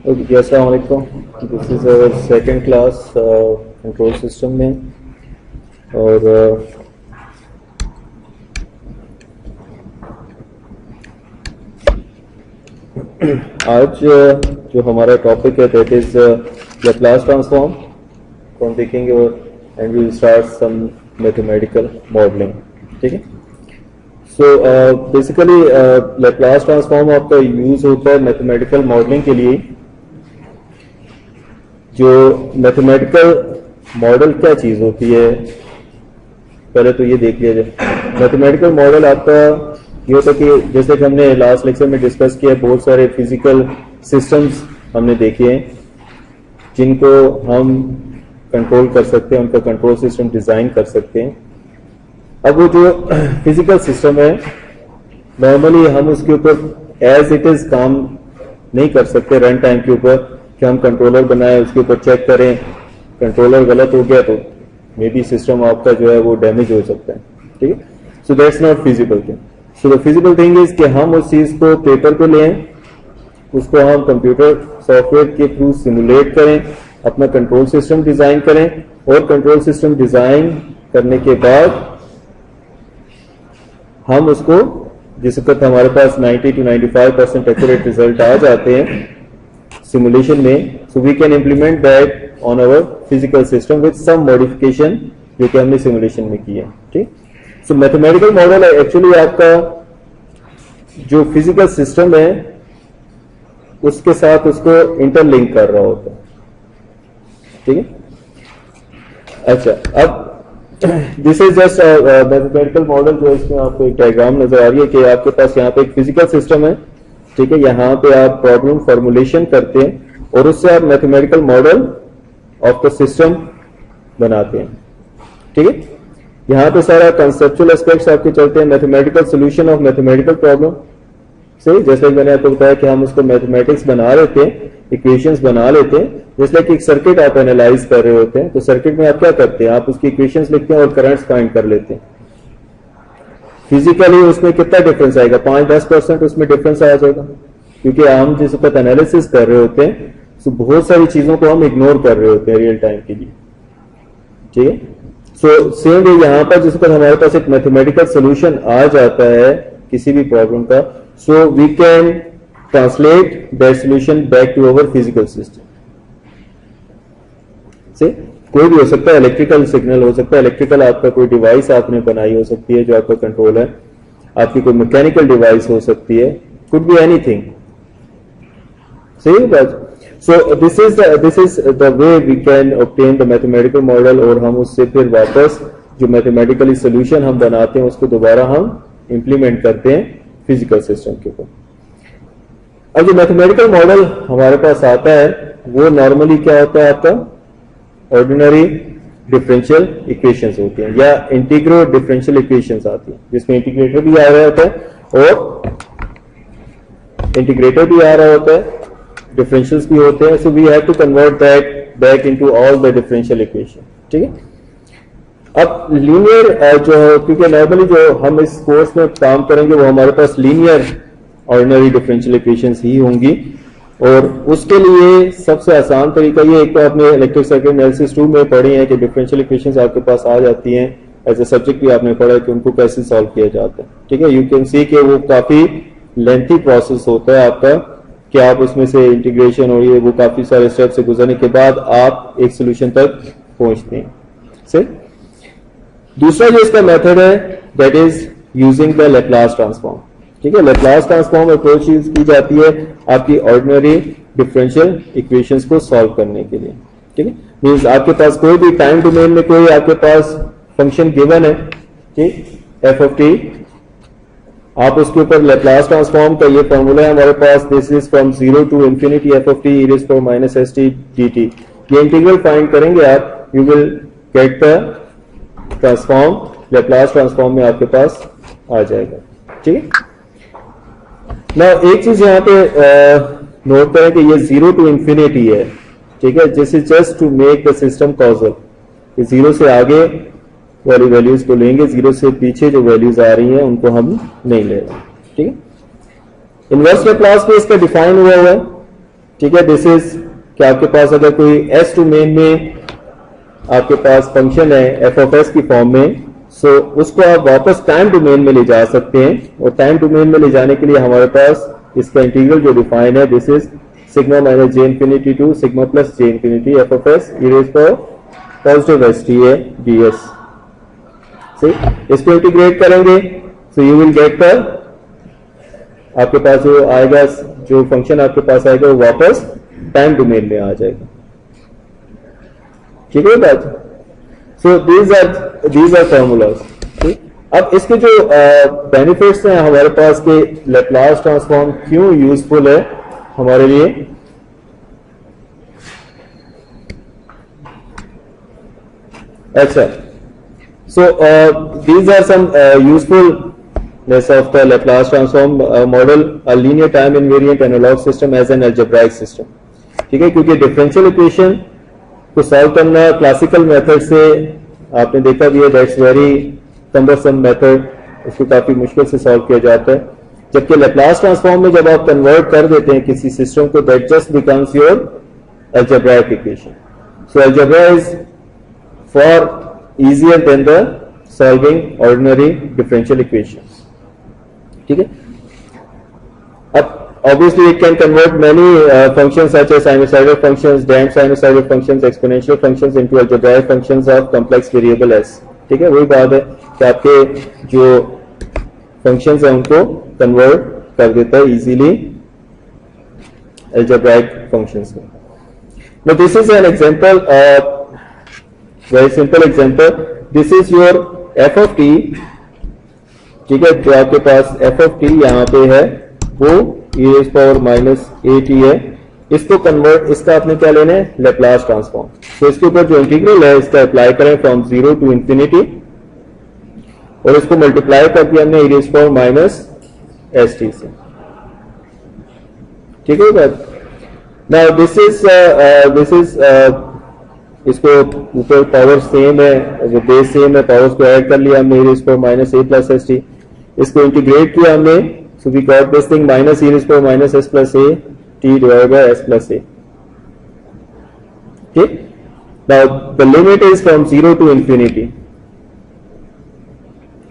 Okay, अस्सलाम वालेकुम। This is our second class control system में और आज जो हमारा टॉपिक है दैट इज़ लैप्लास ट्रांसफॉर्म। तो हम देखेंगे और and we will start some mathematical modelling. ठीक है। सो बेसिकली लैप्लास ट्रांसफॉर्म आपका यूज़ होता है मैथमेटिकल मॉडलिंग के लिए। जो मैथमेटिकल मॉडल क्या चीज़ होती है पहले तो ये देख लिया जाए। मैथमेटिकल मॉडल आपका ये होता है कि जैसे कि हमने लास्ट लेक्चर में डिस्कस किया, बहुत सारे फिजिकल सिस्टम्स हमने देखे हैं जिनको हम कंट्रोल कर सकते हैं, उनका कंट्रोल सिस्टम डिज़ाइन कर सकते हैं। अब वो जो फिजिकल सिस्टम है नॉर्मली हम उसके ऊपर एज इट इज़ काम नहीं कर सकते रन टाइम के ऊपर कि हम कंट्रोलर बनाए उसके ऊपर चेक करें, कंट्रोलर गलत हो गया तो मे बी सिस्टम आपका जो है वो डैमेज हो सकता है। ठीक है। So that's not feasible thing. So the feasible thing is कि हम उस चीज़ को पेपर पे लें, उसको हम कंप्यूटर सॉफ्टवेयर के थ्रू सिमुलेट करें, अपना कंट्रोल सिस्टम डिज़ाइन करें और कंट्रोल सिस्टम डिज़ाइन करने के बाद हम उसको जिस वक्त हमारे पास 90 to 95% एक्यूरेट रिजल्ट आ जाते हैं सिमुलेशन में, so we can implement that on our physical system with some modification जो कि हमने सिमुलेशन में किया। ठीक। सो मैथमेटिकल मॉडल एक्चुअली आपका जो फिजिकल सिस्टम है उसके साथ उसको इंटरलिंक कर रहा होता है। ठीक है। अच्छा, अब this is just mathematical model जो इसमें आपको एक डायग्राम नजर आ रही है कि आपके पास यहाँ पे एक फिजिकल सिस्टम है। ठीक है। यहाँ पे आप प्रॉब्लम फॉर्मुलेशन करते हैं और उससे आप mathematical model of the system बनाते हैं। ठीक है। यहाँ पे सारा कंसेप्चुअल एस्पेक्ट्स आपके चलते हैं, mathematical solution of mathematical problem से, जैसे मैंने आपको बताया कि हम उसको मैथमेटिक्स बना लेते हैं, इक्वेशंस बना लेते हैं। जैसे कि एक सर्किट आप एनालाइज कर रहे होते हैं तो सर्किट में आप क्या करते हैं, आप उसकी इक्वेशंस लिखते हैं और करंट्स फाइंड कर लेते हैं। फिजिकली उसमें कितना डिफरेंस आएगा, 5-10% उसमें डिफरेंस आ जाएगा क्योंकि हम जिस वक्त एनालिसिस कर रहे होते हैं तो बहुत सारी चीजों को हम इग्नोर कर रहे होते हैं रियल टाइम के लिए। ठीक है। सो सेम वे यहां पर जिस वक्त हमारे पास एक मैथमेटिकल सोल्यूशन आ जाता है किसी भी प्रॉब्लम का, so we can translate that solution back to our physical system. से कोई भी हो सकता है, इलेक्ट्रिकल सिग्नल हो सकता है, इलेक्ट्रिकल आपका कोई डिवाइस आपने बनाई हो सकती है जो आपका कंट्रोल है, आपकी कोई मैकेनिकल डिवाइस हो सकती है, कुड बी एनीथिंग। सही बात। So this is the way we can obtain the mathematical model और हम उससे फिर वापस जो मैथमेटिकली सोल्यूशन हम बनाते हैं उसको दोबारा हम इंप्लीमेंट करते हैं फिजिकल सिस्टम के ऊपर। अब जो मैथमेटिकल मॉडल हमारे पास आता है वो नॉर्मली क्या होता है, आपका ऑर्डिनरी डिफरेंशियल इक्वेशंस होती हैं या इंटीग्रो डिफरेंशियल इक्वेशंस आती हैं जिसमें इंटीग्रेटर भी आ रहा होता है और इंटीग्रेटर भी आ रहा होता है, डिफरेंशियल्स भी होते हैं। So we have to convert that back into all the differential equation. ठीक है। अब लीनियर जो है, क्योंकि नॉर्मली जो हम इस कोर्स में काम करेंगे वो हमारे पास लीनियर ऑर्डिनरी डिफरेंशियल इक्वेशंस ही होंगी और उसके लिए सबसे आसान तरीका ये, एक तो आपने इलेक्ट्रिक सर्किट एनालिसिस 2 में पढ़ी है कि डिफरेंशियल इक्वेशंस आपके पास आ जाती हैं, एज ए सब्जेक्ट भी आपने पढ़ा है कि उनको कैसे सॉल्व किया जाता है। ठीक है। यू कैन सी कि वो काफी लेंथी प्रोसेस होता है आपका कि आप उसमें से इंटीग्रेशन और ये वो काफी सारे स्टेप से गुजरने के बाद आप एक सोल्यूशन तक पहुंचते हैं। सही। दूसरा जो इसका मेथड है that is using the Laplace transform. ठीक है। लैप्लास ट्रांसफॉर्म अप्रोच यूज की जाती है आपकी ऑर्डिनरी डिफरेंशियल इक्वेशंस को सॉल्व करने के लिए। ठीक है। मींस आपके पास कोई भी टाइम डोमेन में कोई आपके पास फंक्शन गिवन है, ठीक, एफ ऑफ टी, आप उसके ऊपर लैप्लास ट्रांसफॉर्म का ये फॉर्मूला है हमारे पास, this is from 0 to infinity F of T e raised to minus st dt। ये इंटीग्रल फाइंड करेंगे आप, you will get the transform, Laplace transform में आपके पास आ जाएगा। ठीक है। ना एक चीज यहाँ पे नोट करें कि ये 0 to infinity है। ठीक है। This is just to make the system causal. 0 से आगे वाली वैल्यूज को लेंगे, 0 से पीछे जो वैल्यूज आ रही हैं उनको हम नहीं ले रहे। ठीक है। इनवर्स लैप्लास में इसका डिफाइन हुआ है ठीक है, दिस इज कि आपके पास अगर कोई एस डोमेन में आपके पास फंक्शन है एफ ऑफ एस की फॉर्म में, सो उसको आप वापस टाइम डोमेन में ले जा सकते हैं, और टाइम डोमेन में ले जाने के लिए हमारे पास इसका इंटीग्रल जो डिफाइन है, this is sigma minus J infinity to sigma plus J infinity F of S E raise power positive S T A D S. इसको इंटीग्रेट करेंगे so you will get the, आपके पास जो आएगा, जो function आपके पास आएगा वो वापस टाइम डोमेन में आ जाएगा। ठीक है बात। So these are formulas. ठीक, अब इसके जो बेनिफिट्स हैं हमारे पास के लैप्लास ट्रांसफॉर्म क्यों यूजफुल है हमारे लिए, अच्छा, so these are some usefulness of the Laplace transform model, a linear time invariant analog system as an algebraic system। ठीक है, क्योंकि डिफरेंशियल इक्वेशन को सॉल्व करना क्लासिकल मेथड से आपने देखा भी है, दैट्स वेरी कम्बरसम मेथड, उसको काफी मुश्किल से सॉल्व किया जाता है, जबकि लैप्लास ट्रांसफॉर्म में जब आप कन्वर्ट कर देते हैं किसी सिस्टम को, that just becomes your algebraic equation। So algebra is far easier than the solving ordinary differential equations। ठीक है, अब obviously it can convert many functions such as sinusoidal functions, damped sinusoidal functions, exponential functions into algebraic functions of complex variable s। ठीक है, वही बात है कि आपके जो functions हैं उनको convert कर देता है easily algebraic functions में। Now this is an example, very simple example। This is your f of t। ठीक है, जो आपके पास f of t यहाँ पे है वो e raised power minus at है, इसको कन्वर्ट, इसका आपने क्या लेना है, लैप्लास ट्रांसफॉर्म। तो इसके ऊपर जो इंटीग्रल है इसका अप्लाई करें फ्रॉम 0 टू इंफिनिटी, और इसको मल्टीप्लाई कर दिया हमने e raised power minus st से। ठीक है बात। Now this is इसको ऊपर पावर सेम है, जो बेस सेम है, पावर्स को ऐड कर लिया हमने, e raised power minus a plus st, इसको इंटीग्रेट किया हमने, so we got this thing minus e raised power minus s plus a t divided by s plus a। ठीक, now the limit is from 0 to infinity।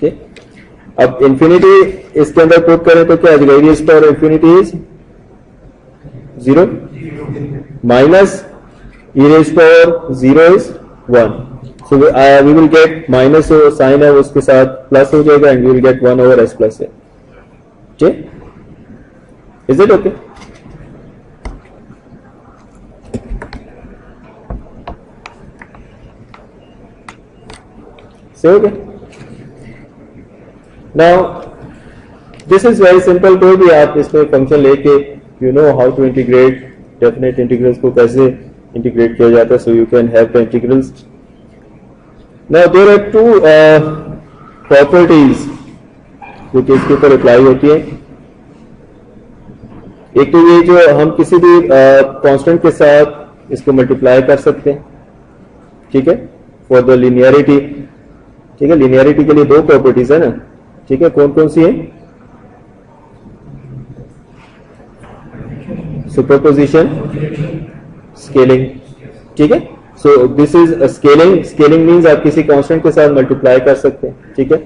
ठीक, अब infinity इसके अंदर put करें तो क्या आ जाएगा, e raised power infinity is 0 minus e raised power 0 is 1, so we will get minus sign है उसके साथ प्लस हो जाएगा, and we will get 1 over s plus a। ठीक, is it okay? So okay, now this is very simple। तो भी आप इसमें फंक्शन लेके you know how to integrate definite integrals को कैसे इंटीग्रेट किया जाता है, so you can have the integrals। Now there are two properties जो कि इसके ऊपर अप्लाई होती है। एक तो ये जो हम किसी भी कांस्टेंट के साथ इसको मल्टीप्लाई कर सकते हैं। ठीक है, फॉर द लिनियरिटी। ठीक है, लिनियरिटी के लिए दो प्रॉपर्टीज है ना। ठीक है, कौन कौन सी है, सुपरपोजिशन, स्केलिंग। ठीक है, सो this is scaling. Scaling means आप किसी कांस्टेंट के साथ मल्टीप्लाई कर सकते हैं। ठीक है,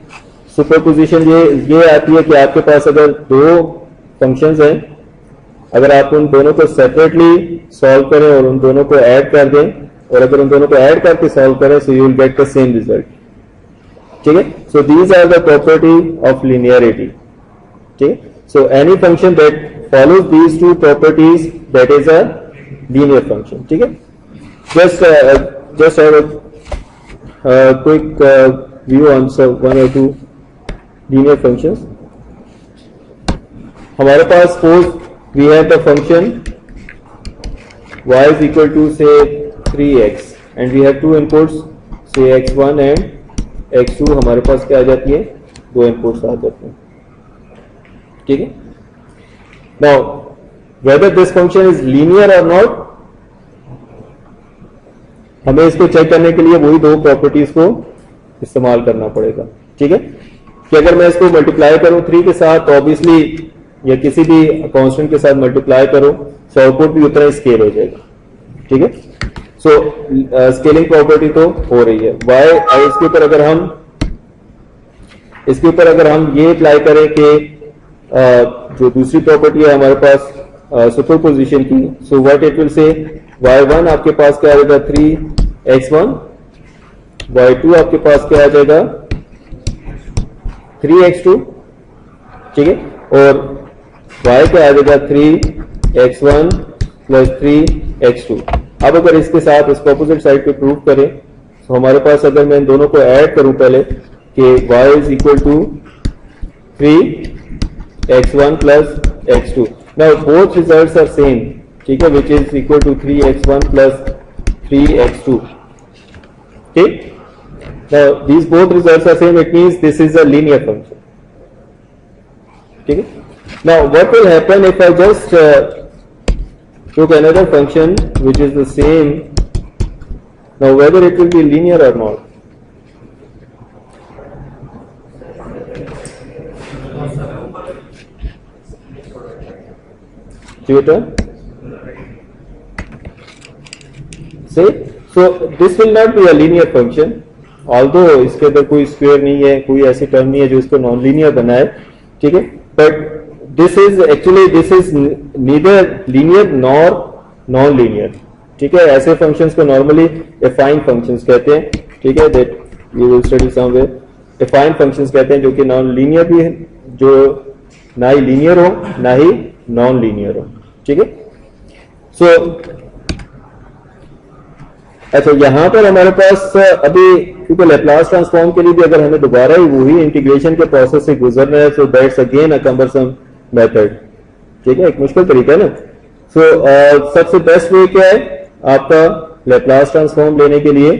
सुपरपोजिशन ये आती है कि आपके पास अगर दो फंक्शंस हैं, अगर आप उन दोनों को सेपरेटली सॉल्व करें और उन दोनों को ऐड कर दें, और अगर उन दोनों को ऐड करके सॉल्व करें, so you will get the same result. ठीक है, so these are the property of linearity. ठीक है, so any function that follows these two properties, that is a linear function। ठीक है, just have a quick view on one or two linear functions। हमारे पास suppose we have the function y is equal to say 3x and we have two inputs say x1 and x2। हमारे पास क्या आ जाती है, दो inputs आ जाते हैं। ठीक है, now whether this function is linear or not, हमें इसको चेक करने के लिए वही दो प्रॉपर्टीज को इस्तेमाल करना पड़ेगा। ठीक है, कि अगर मैं इसको मल्टीप्लाई करूं 3 के साथ, तो ऑब्वियसली या किसी भी कांस्टेंट के साथ मल्टीप्लाई करो सो आउटपुट भी उतना ही स्केल हो जाएगा, ठीक है। सो स्केलिंग प्रॉपर्टी तो हो रही है। वाई इसके ऊपर अगर हम ये अप्लाई करें कि जो दूसरी प्रॉपर्टी है हमारे पास सुपरपोजिशन की, so what it will say y1 आपके पास क्या आ जाएगा 3x1, y2 आपके पास क्या आ जाएगा 3x2, ठीक है, और y क्या आ जाएगा 3x1 प्लस 3x2। अब अगर इसके साथ इसको अपोजिट साइड पे प्रूव करें तो हमारे पास अगर मैं इन दोनों को ऐड करूं पहले कि y is equal to 3x1 plus x2, now both results are same, ठीक है, which is equal to 3x1 plus 3x2, ठीक। Now these both results are same, it means this is a linear function, ठीक है। Now what will happen if I just took another function which is the same, now whether it will be linear or not. Tutor? See, so this will not be a linear function, although इसके अंदर कोई square नहीं है, कोई ऐसी term नहीं है जो इसको नॉन लीनियर बनाए, ठीक है, but this is neither linear nor non-linear, ठीक है। ऐसे functions को normally affine functions कहते हैं, ठीक है, that we will study somewhere। affine functions कहते हैं जो कि non-linear भी है, जो ना ही linear हो ना ही non-linear हो, ठीक है। so अच्छा, यहां पर हमारे पास अभी क्योंकि लैप्लास ट्रांसफॉर्म के लिए भी अगर हमें दोबारा ही वही इंटीग्रेशन के प्रोसेस से गुजरना है, so that's again a cumbersome method, ठीक है, एक मुश्किल तरीका है ना। सो सबसे बेस्ट वे क्या है आपका लैप्लास ट्रांसफॉर्म लेने के लिए,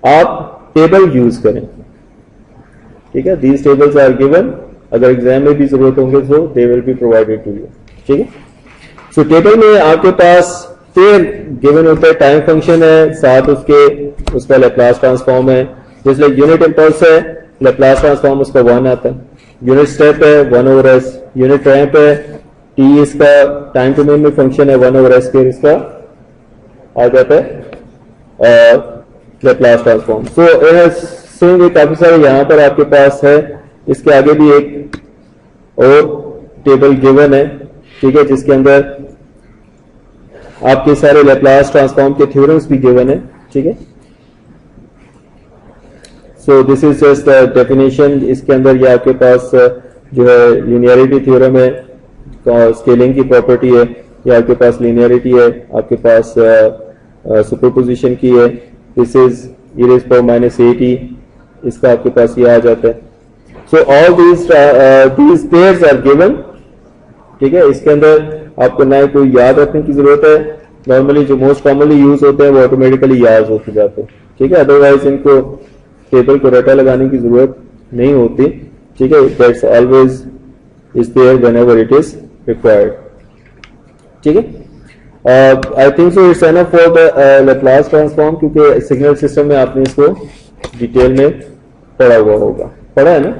आप टेबल यूज करें, ठीक है। दीज टेबल्स आर गिवन, अगर एग्जाम में भी जरूरत होंगे तो they will be provided to you, ठीक है। सो टेबल में आपके पास फिर गिवन होता है टाइम फंक्शन है, साथ उसका लैप्लास ट्रांसफॉर्म है, जैसे यूनिट इंपल्स है, लैप्लास ट्रांसफॉर्म उसका 1 आता है, यूनिट स्टेप है 1/s, यूनिट रैंप है t, इसका टाइम डोमेन में फंक्शन है 1/s के, इसका आ जाता है लैप्लास ट्रांसफॉर्म। सो सेम काफी सारे यहां पर आपके पास है, इसके आगे भी एक और टेबल गिवन है, ठीक है, जिसके अंदर आपके सारे लैप्लास ट्रांसफॉर्म के थ्योरम्स भी गिवन है, ठीक है। सो दिस इज जस्ट डेफिनेशन, इसके अंदर ये आपके पास जो है लीनियरिटी थ्योरम है, स्केलिंग की प्रॉपर्टी है, ये आपके पास लीनियरिटी है, आपके पास सुपरपोजिशन की है, दिस इज e⁻⁻at, इसका आपके पास ये आ जाता है। So all these pairs are given, ठीक है। इसके अंदर आपको ना कोई याद रखने की जरूरत है, नॉर्मली जो मोस्ट कॉमनली यूज होते हैं वो ऑटोमेटिकली याद होते जाते हैं, ठीक है, अदरवाइज इनको टेबल को रटा लगाने की जरूरत नहीं होती, ठीक है। That's always is there whenever it is required, ठीक है। I think so it's enough for the Laplace transform, क्योंकि सिग्नल सिस्टम में आपने इसको डिटेल में पढ़ा हुआ होगा, पढ़ा है ना,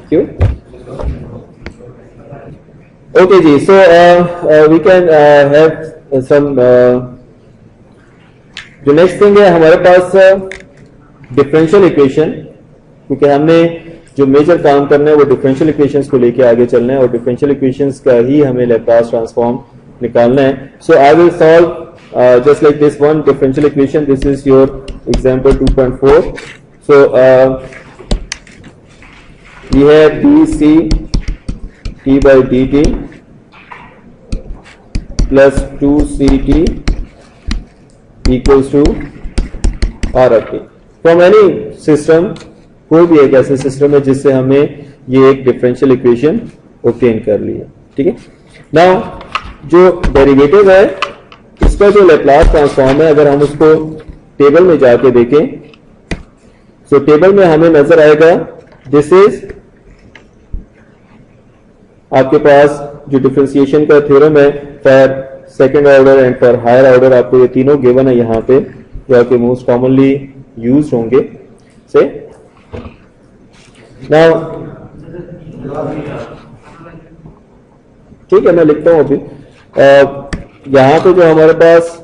क्यों? Okay जी, so we can have some जो नेक्स्ट थिंग है हमारे पास डिफरेंशियल इक्वेशन, क्योंकि हमने जो मेजर काम करना है वो डिफरेंशियल इक्वेशंस को लेके आगे चलना है, और डिफरेंशियल इक्वेशंस का ही हमें लैप्लास ट्रांसफॉर्म निकालना है। So I will solve just like this one differential equation, this is your example 2.4। So we have dc t by dt plus 2ct equals to r of t from any system, कोई भी एक ऐसे system है जिससे हमें ये एक differential equation obtain कर ली है, ठीक है। नाउ जो डेरिवेटिव है इसका जो लैप्लास ट्रांसफॉर्म है, अगर हम उसको टेबल में जाके देखें, सो टेबल में हमें नजर आएगा दिस इज आपके पास जो डिफरेंशिएशन का थ्योरम है for second order and for higher order, आपको ये तीनों गिवन है यहाँ पे, जो आपके मोस्ट कॉमनली यूज होंगे से। नाउ ठीक है, मैं लिखता हूं अभी। यहां पे जो हमारे पास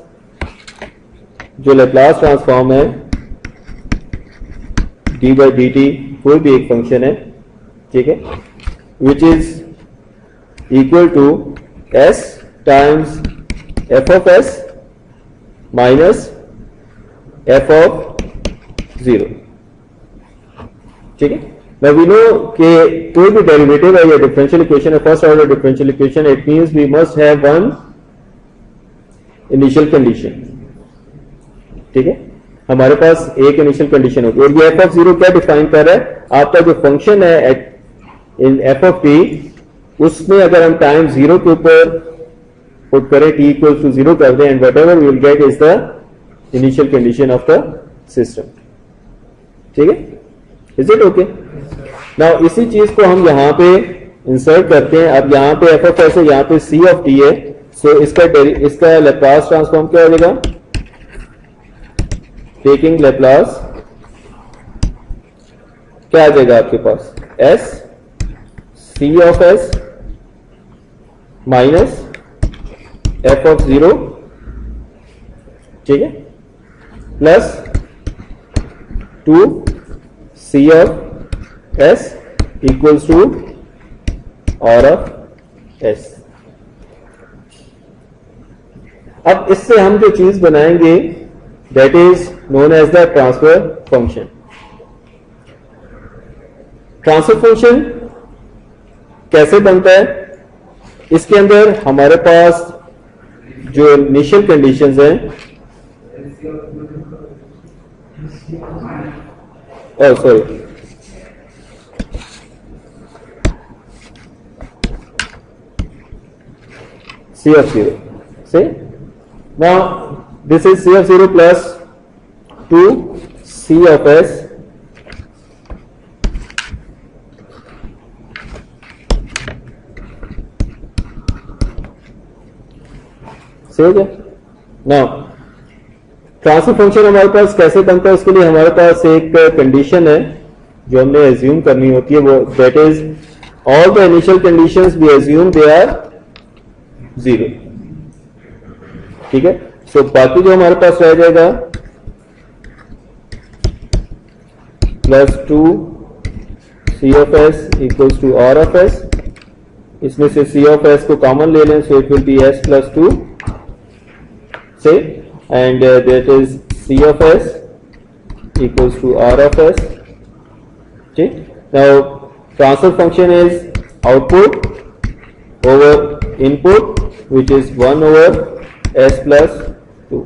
जो लैप्लास ट्रांसफॉर्म है डी बाई डी टी, कोई भी एक फंक्शन है, ठीक है, which is equal to S times F of S minus F of zero, ठीक है। Now we know कि कोई भी डेरिवेटिव है या डिफरेंशियल इक्वेशन है, first order differential equation, it means we must have one initial condition, ठीक है। हमारे पास एक इनिशियल कंडीशन होगी और ये एफ ऑफ जीरो क्या डिफाइन कर रहा है, आपका जो फंक्शन है इन एफ ऑफ टी, उसमें अगर हम टाइम जीरो के ऊपर पुट करें, टी इक्वल टू जीरो कर दें, and whatever we will get is the initial condition of the system, ठीक है। Is it okay? नाउ इसी चीज को हम यहां पे इंसर्ट करते हैं। अब यहां पे एफ ऑफ एस है, यहां पे सी ऑफ टी है, सो इसका लैप्लास ट्रांसफॉर्म क्या हो जाएगा, टेकिंग लैप्लास क्या आ जाएगा आपके पास, S C of S minus F of zero, ठीक है, plus two C of S equals to R of S। अब इससे हम जो चीज बनाएंगे that is known as the transfer function। Transfer function कैसे बनता है, इसके अंदर हमारे पास जो इनिशियल कंडीशंस हैं, sorry C of 0, see now this is C of 0 plus 2 C of S सही हो गया। नाउ ट्रांसफर फंक्शन हमारे पास कैसे बनता है, उसके लिए हमारे पास एक कंडीशन है जो हमने एज्यूम करनी होती है, वो that is all the initial conditions we assume they are zero, ठीक है। सो बाकी जो हमारे पास रह जाएगा plus two C of S equals to R of S, इसमें से सी ऑफ एस को कॉमन ले लें, so it will be S plus two C, and that is C of S equals to R of S, ठीक। Now transfer function is output over input which is 1 over s plus 2,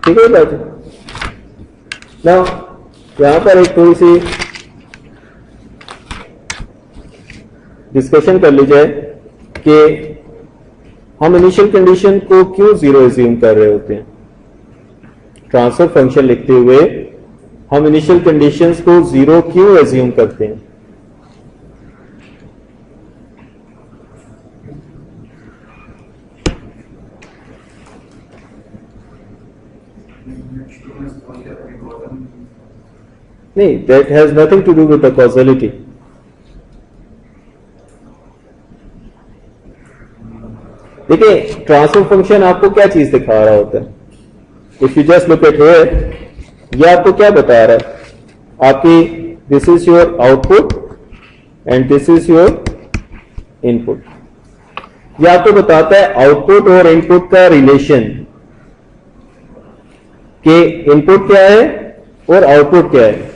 ठीक है बात। Now यहां पर एक थोड़ी सी discussion कर ली जाए कि हम इनिशियल कंडीशन को क्यों जीरो एज्यूम कर रहे होते हैं। ट्रांसफर फंक्शन लिखते हुए हम इनिशियल कंडीशंस को जीरो क्यों एज्यूम करते हैं, नहीं, that has nothing to do with the causality। देखिए ट्रांसफर फंक्शन आपको क्या चीज दिखा रहा होता है, if you just look at here, ये आपको क्या बता रहा है, आपकी this is your output and this is your input. ये आपको बताता है आउटपुट और इनपुट का रिलेशन, कि इनपुट क्या है और आउटपुट क्या है,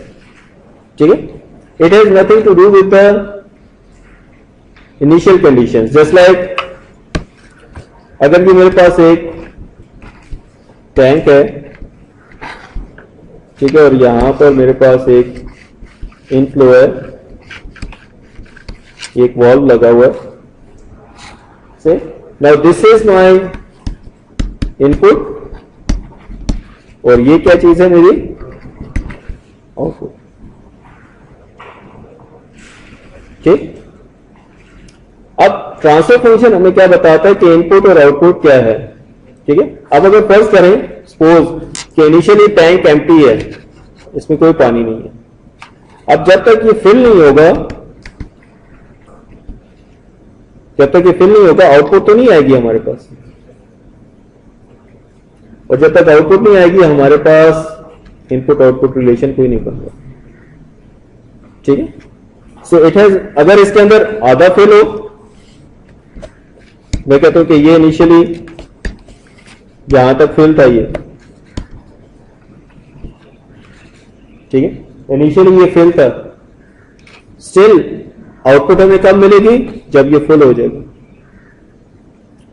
ठीक है। It has nothing to do with the initial conditions. Just like अगर भी मेरे पास एक टैंक है, ठीक है, और यहां पर मेरे पास एक इनफ्लो है, एक वॉल्व लगा हुआ है, से now this is my input और ये क्या चीज है मेरी आउटपुट, ठीक। अब ट्रांसफर फंक्शन हमें क्या बताता है कि इनपुट और आउटपुट क्या है, ठीक है। अब अगर फर्ज करें सपोज कि इनिशियली टैंक एम्प्टी है, इसमें कोई पानी नहीं है। अब जब तक ये फिल नहीं होगा, आउटपुट तो नहीं आएगी हमारे पास, और जब तक आउटपुट नहीं आएगी हमारे पास इनपुट आउटपुट रिलेशन कोई नहीं बन रहा। ठीक है, सो इट हैज, अगर इसके अंदर आधा फिल हो, मैं कहता हूं कि ये इनिशियली जहां तक फिल था ये, ठीक है, इनिशियली ये फिल था, स्टिल आउटपुट हमें कब मिलेगी, जब ये फुल हो जाएगी।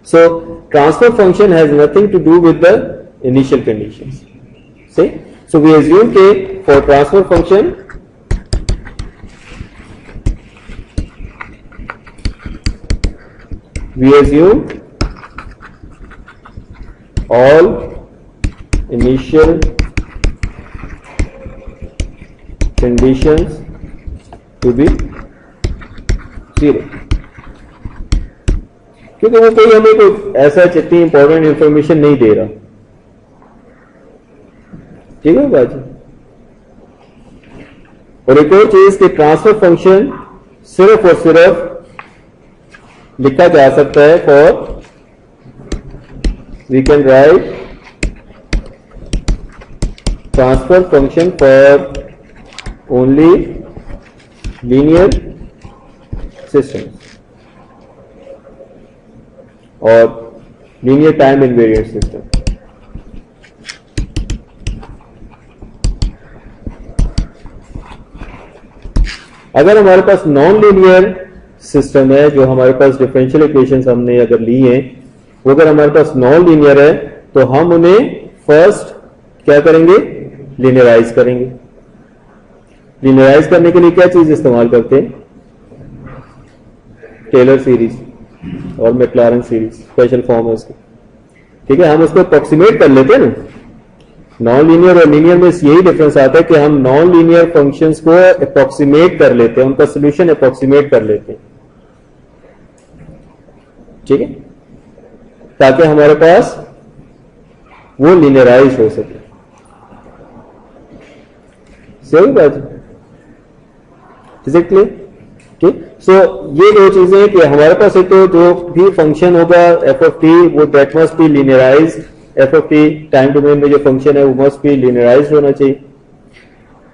So transfer function has nothing to do with the initial conditions. See, so we assume कि for transfer function we assume all initial conditions to be 0, क्योंकि वो कोई हमें कोई ऐसा इतनी इंपॉर्टेंट इंफॉर्मेशन नहीं दे रहा। ठीक है बाजी। और एक और चीज कि ट्रांसफर फंक्शन सिर्फ और सिर्फ लिखा जा सकता है for, we can write transfer function for only linear system और लीनियर टाइम इनवेरिएंट सिस्टम। अगर हमारे पास नॉन लीनियर सिस्टम है, जो हमारे पास डिफरेंशियल इक्वेशंस हमने अगर ली हैं, वो अगर हमारे पास नॉन लीनियर है तो हम उन्हें फर्स्ट क्या करेंगे, लीनियराइज करेंगे। लीनियराइज करने के लिए क्या चीज इस्तेमाल करते हैं, टेलर सीरीज और मैक्लारन सीरीज, स्पेशल फॉर्म है उसकी। ठीक है, हम उसको अप्रोक्सीमेट कर लेते हैं ना। नॉन लीनियर और लीनियर में यही डिफरेंस आता है कि हम नॉन लीनियर फंक्शंस को अप्रोक्सीमेट कर लेते हैं, उनका सोल्यूशन अप्रोक्सीमेट कर लेते हैं। ठीक है, ताकि हमारे पास वो लीनियराइज हो सके। सही बात है, क्लियर? ठीक, सो ये दो चीजें हैं कि हमारे पास एक तो जो भी फंक्शन होगा एफ ऑफ टी, वो that must be linearise. F of T time domain में जो फंक्शन है वो मस्ट बी लीनियराइज होना चाहिए।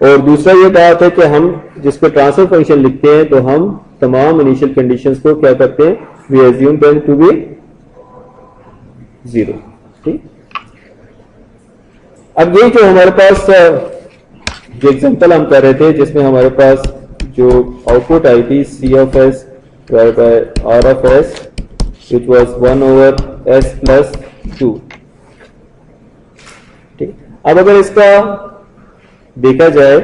और दूसरा ये बात है कि हम जिसको ट्रांसफर फंक्शन लिखते हैं तो हम तमाम इनिशियल कंडीशंस को क्या करते हैं, we assume them to be 0। ठीक, अब ये जो हमारे पास जो एग्जांपल हम कर रहे थे, जिसमें हमारे पास जो आउटपुट आई थी C of S divide by R of S, which was 1/s+2। ठीक, अब अगर इसका देखा जाए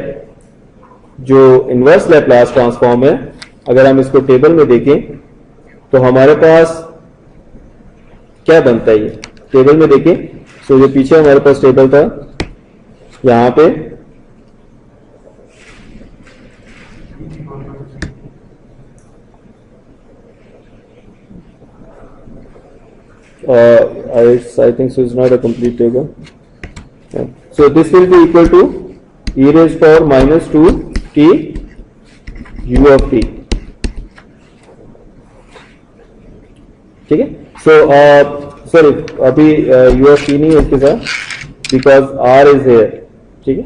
जो इनवर्स लैप्लास ट्रांसफॉर्म है, अगर हम इसको टेबल में देखें तो हमारे पास क्या बनता है, ये टेबल में देखें। सो जो पीछे हमारे पास टेबल था, यहां पे I think so it's not a complete table. Yeah. So this will be equal to e raised to power minus 2 t u of t. ठीक है, सो सॉरी अभी u of t नहीं है इसके साथ, because r is here. ठीक है,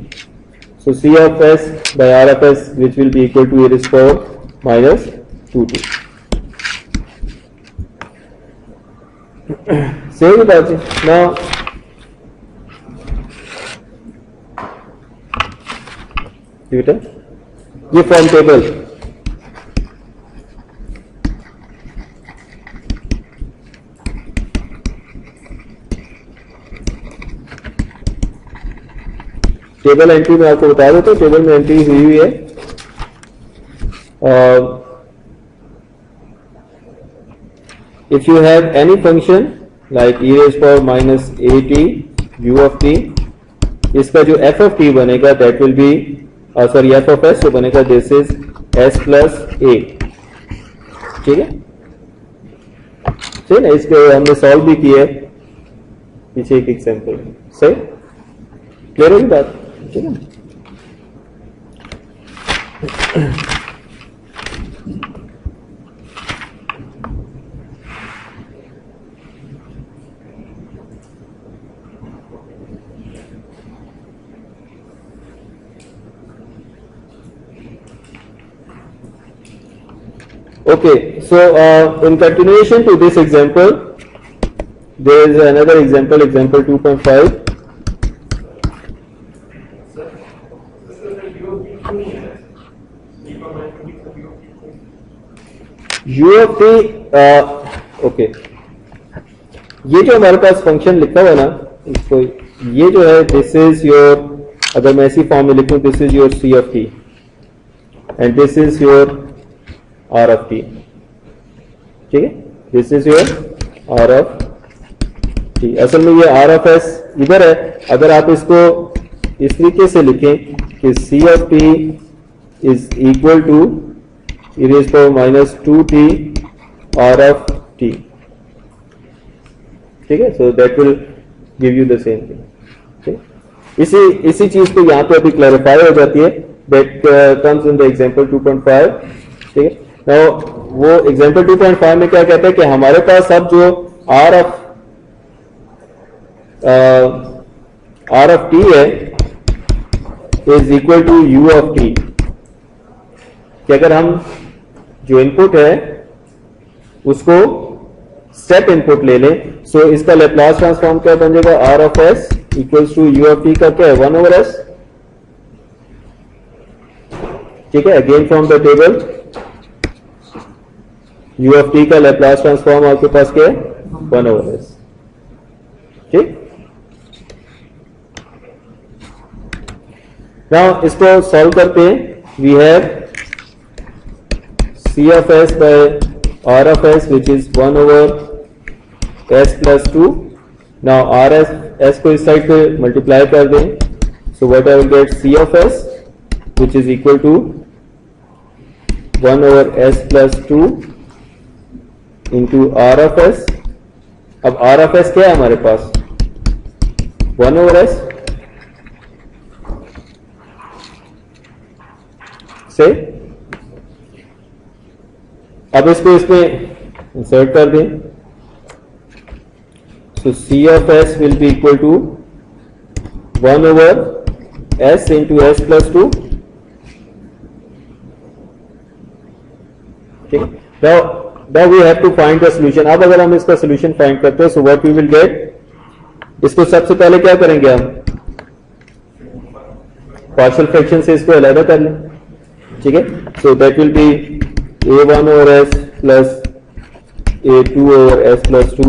so c of s by r of s which will be equal to e raised to power minus 2t. सही बात है ना। बेटा ये फॉर्म टेबल, टेबल एंट्री में आपको बता देता हूं, टेबल में एंट्री हुई है। If you have any function like e raised to power minus at u of t, इसका जो f of t बनेगा that will be sorry f of s जो बनेगा this is s plus a। ठीक है, सही ना, इसके हमने सॉल्व भी किया पीछे एक एग्जाम्पल। सही, क्लियर होगी बात? ठीक है, Okay, so in continuation to this example, there is another example, example 2.5. U of t, okay, ये जो हमारे पास फंक्शन लिखा हुआ ना, इसको ये जो है दिस इज योर, अगर मैं ऐसी फॉर्म में लिखूं, this is your C of T and this is your R of T, ठीक है, this is your R of T. असल में ये आर ऑफ एस इधर है, अगर आप इसको इस तरीके से लिखें कि C of T is equal to e raised to power minus 2t r of t, ठीक है, so that will give you the same thing, ठीक, इसी चीज को यहाँ पे अभी क्लैरिफाई हो जाती है, that comes in the example 2.5, ठीक है। now वो example 2.5 में क्या कहता है कि हमारे पास अब जो r of t है is equal to u of t, कि अगर हम जो इनपुट है उसको स्टेप इनपुट ले लें, सो इसका लैप्लास ट्रांसफॉर्म क्या बन जाएगा, R of S equals to U of T का क्या है, 1 over s, ठीक है। Again from the table U of T का लैप्लास ट्रांसफॉर्म आपके पास क्या है, 1 over s, ठीक। नाउ इसको सॉल्व करते हैं, we have C of s by r of s which is 1 over s plus 2. Now s को इस साइड पे मल्टीप्लाई कर दें, so what I will get, C of s which is equal to 1 over s plus 2 into r of s. अब r of s क्या है हमारे पास, 1 over s से, अब इसको इसमें इंसर्ट कर दें, so C of s will be equal to 1 over s into s plus 2, ठीक। now we have to find the solution। अब अगर हम इसका solution find करते हैं, so what we will get, इसको सबसे पहले क्या करेंगे, हम पार्शियल फ्रैक्शन से इसको अलग कर लें, ठीक है, so that will be a1 over s plus a2 over s plus 2,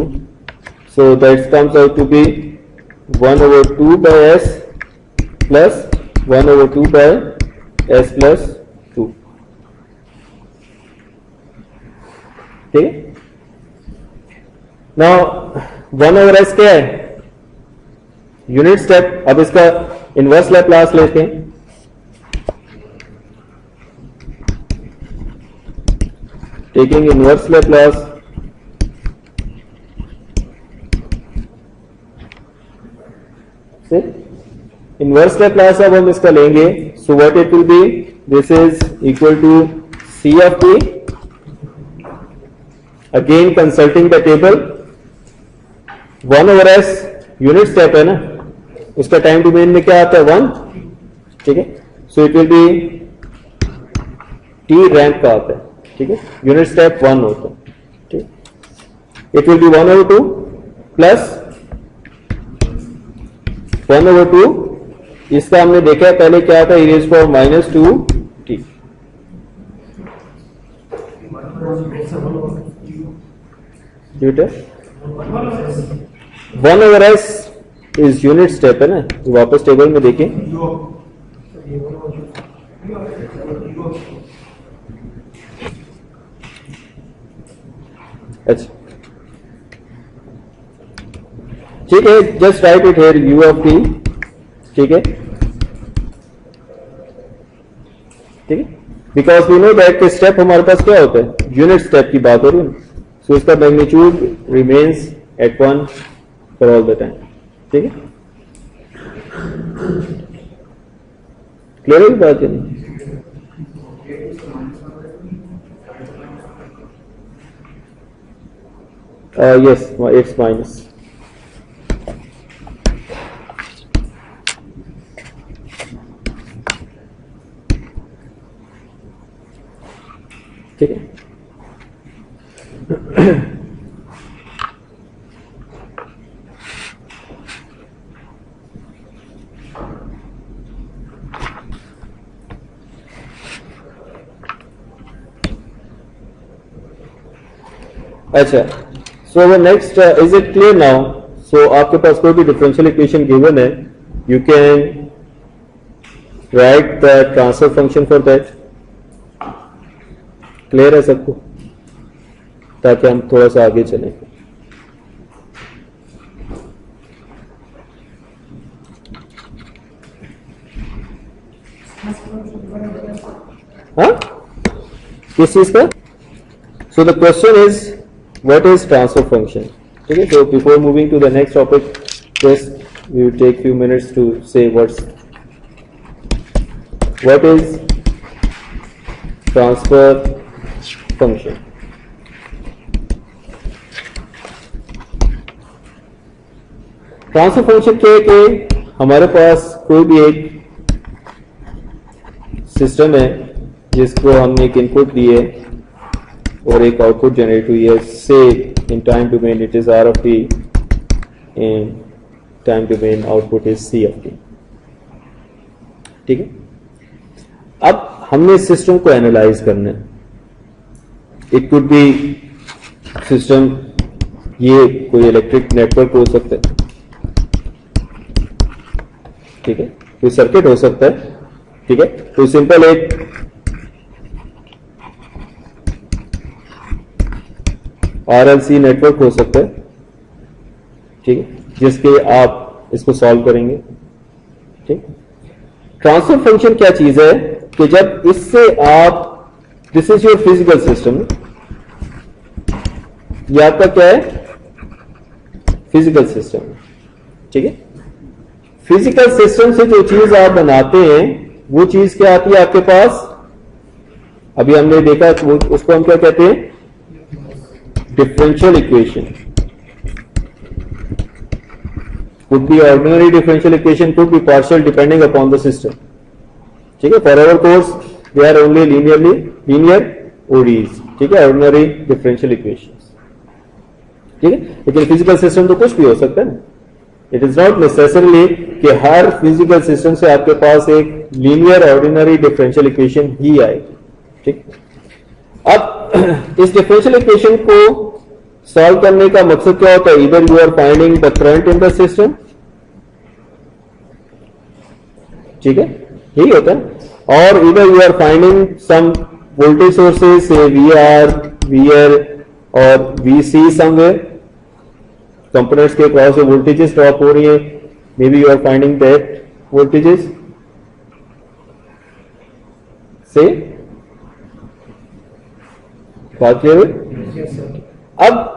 so that comes out to be 1 over 2 by s plus 1 over 2 by s plus 2, ठीक है। now 1 over s क्या है, यूनिट स्टेप। अब इसका inverse Laplace लेते हैं, taking inverse Laplace, inverse Laplace अब हम इसका लेंगे, so what it will be, this is equal to C of t, again consulting the table, 1 over s unit step है ना, उसका टाइम डोमेन में क्या आता है, 1, ठीक है, so it will be t ramp का आता है, ठीक है, यूनिट स्टेप 1 होता है, ठीक। It will be 1 over 2 plus 1 over 2, इसका हमने देखा है पहले क्या था, e raised to power minus 2t, ठीक है। 1 over s is unit step है ना, वापस टेबल में देखें, अच्छा ठीक है, just write it here u of t, ठीक है, ठीक है, because we know that step हमारे पास क्या होता है, यूनिट स्टेप की बात हो रही है, सो इसका magnitude remains at 1 for all the time, ठीक है, क्लियर है बात है नहीं? yes, it's minus. ठीक है. अच्छा, so the next is it clear now? So आपके पास कोई भी डिफरेंशियल इक्वेशन गिवन है, you can write the transfer function for that. Clear है सबको? ताकि हम थोड़ा सा आगे चलें. हाँ, किस चीज का? So the question is, what is transfer function? Okay, so before moving to the next topic, just we will take few minutes to say what is transfer function. Transfer function क्या है कि हमारे पास कोई भी एक सिस्टम है जिसको हमने एक इनपुट दिए और एक आउटपुट जनरेट हुई है. Say in time domain it is R of T, in time domain output is C of T. ठीक है. अब हमने इस सिस्टम को एनालाइज करना है. इट कुड बी सिस्टम, ये कोई इलेक्ट्रिक नेटवर्क हो सकता है. ठीक है. कोई सर्किट हो सकता है. ठीक है. तो सिंपल एक RLC नेटवर्क हो सकता है. ठीक है. जिसके आप इसको सॉल्व करेंगे. ठीक. ट्रांसफर फंक्शन क्या चीज है कि जब इससे आप, this is your physical system, ये आपका क्या है? Physical system. ठीक है. फिजिकल सिस्टम से जो चीज आप बनाते हैं वो चीज क्या आती है आपके पास? अभी हमने देखा उसको हम क्या कहते हैं? Differential equation. could be ordinary differential equation, could be partial depending upon the system. ठीक है. For our course they are only linear ODEs. ठीक है. ordinary differential equations. ठीक है. लेकिन फिजिकल सिस्टम तो कुछ भी हो सकता है ना. इट इज नॉट नेसेसरली कि हर फिजिकल सिस्टम से आपके पास एक लीनियर ऑर्डिनरी डिफरेंशियल इक्वेशन ही आएगी. ठीक. अब इस डिफरेंशियल इक्वेशन को सॉल्व करने का मकसद क्या होता है? इधर you are finding the current in the system. ठीक है. यही होता है. और इधर you are finding some voltage sources, say VR, VR और VC समवेयर. कंपोनेंट्स के क्रॉस से वोल्टेजेस ड्रॉप हो रही है. Maybe you are finding that voltages say. बात क्लियर है? अब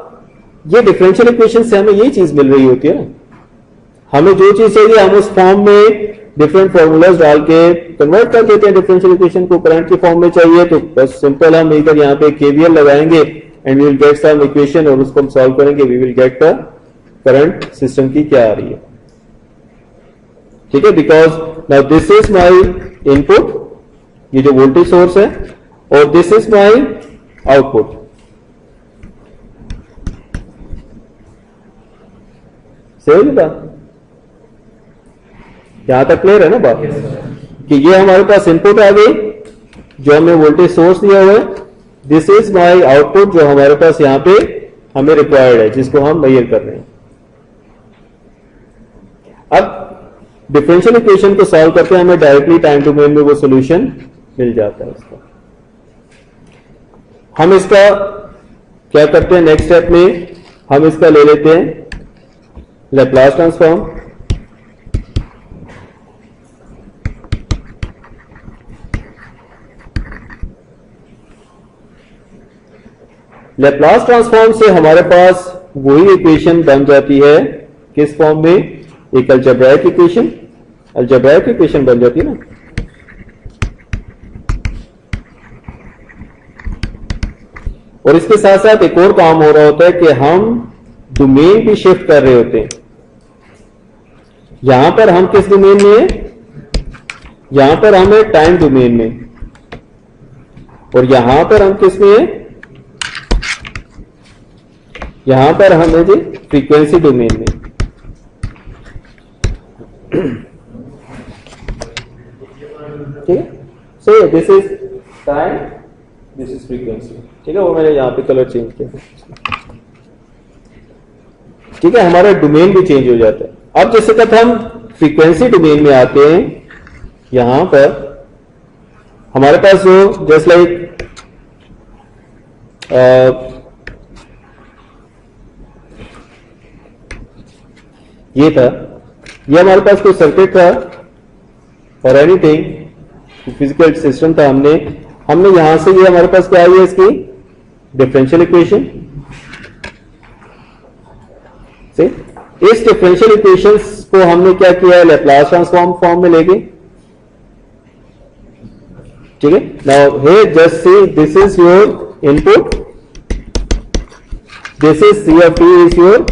ये डिफरेंशियल इक्वेशन से हमें ये चीज मिल रही होती है ना. हमें जो चीज चाहिए हम उस फॉर्म में डिफरेंट फॉर्मूलाज डाल के कन्वर्ट कर देते हैं. डिफरेंशियल इक्वेशन को करंट के फॉर्म में चाहिए तो बस सिंपल हम इधर यहाँ पे KVL लगाएंगे and we will get some equation और उसको हम सॉल्व करेंगे. We will get the current system की क्या आ रही है. ठीक है. Because now this is my input, ये जो वोल्टेज सोर्स है, और दिस इज माई आउटपुट. सही बात. यहां तक क्लियर है ना बात? कि ये हमारे पास इनपुट आ गई जो हमने वोल्टेज सोर्स दिया हुआ है. दिस इज माई आउटपुट जो हमारे पास यहां पे हमें रिक्वायर्ड है, जिसको हम मेजर कर रहे हैं. अब डिफरेंशियल इक्वेशन को सॉल्व करके हमें डायरेक्टली टाइम डोमेन में वो सॉल्यूशन मिल जाता है उसका. हम इसका क्या करते हैं? नेक्स्ट स्टेप में हम इसका ले लेते हैं लैप्लास ट्रांसफॉर्म. लैप्लास ट्रांसफॉर्म से हमारे पास वही इक्वेशन बन जाती है. किस फॉर्म में? एक अलजेब्राइक इक्वेशन. अलजेब्राइक इक्वेशन बन जाती है ना. और इसके साथ साथ एक और काम हो रहा होता है कि हम डोमेन भी शिफ्ट कर रहे होते हैं। यहां पर हम किस डोमेन में हैं? यहां पर हम हैं टाइम डोमेन में, और यहां पर हम किस में हैं? यहां पर हम हैं जी फ्रीक्वेंसी डोमेन में। ठीक है, सो this is time, this is frequency. ठीक है, वो मैंने यहां पे कलर चेंज किया। ठीक है, हमारा डोमेन भी चेंज हो जाता है। अब जैसे कि हम फ्रीक्वेंसी डोमेन में आते हैं, यहां पर हमारे पास जो जस्ट लाइक ये था, ये हमारे पास कोई सर्किट था और एनीथिंग फिजिकल सिस्टम था। हमने यहां से, ये हमारे पास क्या आई है इसकी डिफरेंशियल इक्वेशन से। इस डिफरेंशियल इक्वेशंस को हमने क्या किया है, लैप्लास ट्रांसफॉर्म फॉर्म में लेके। ठीक है, now here just see this is your input, this is C of T is your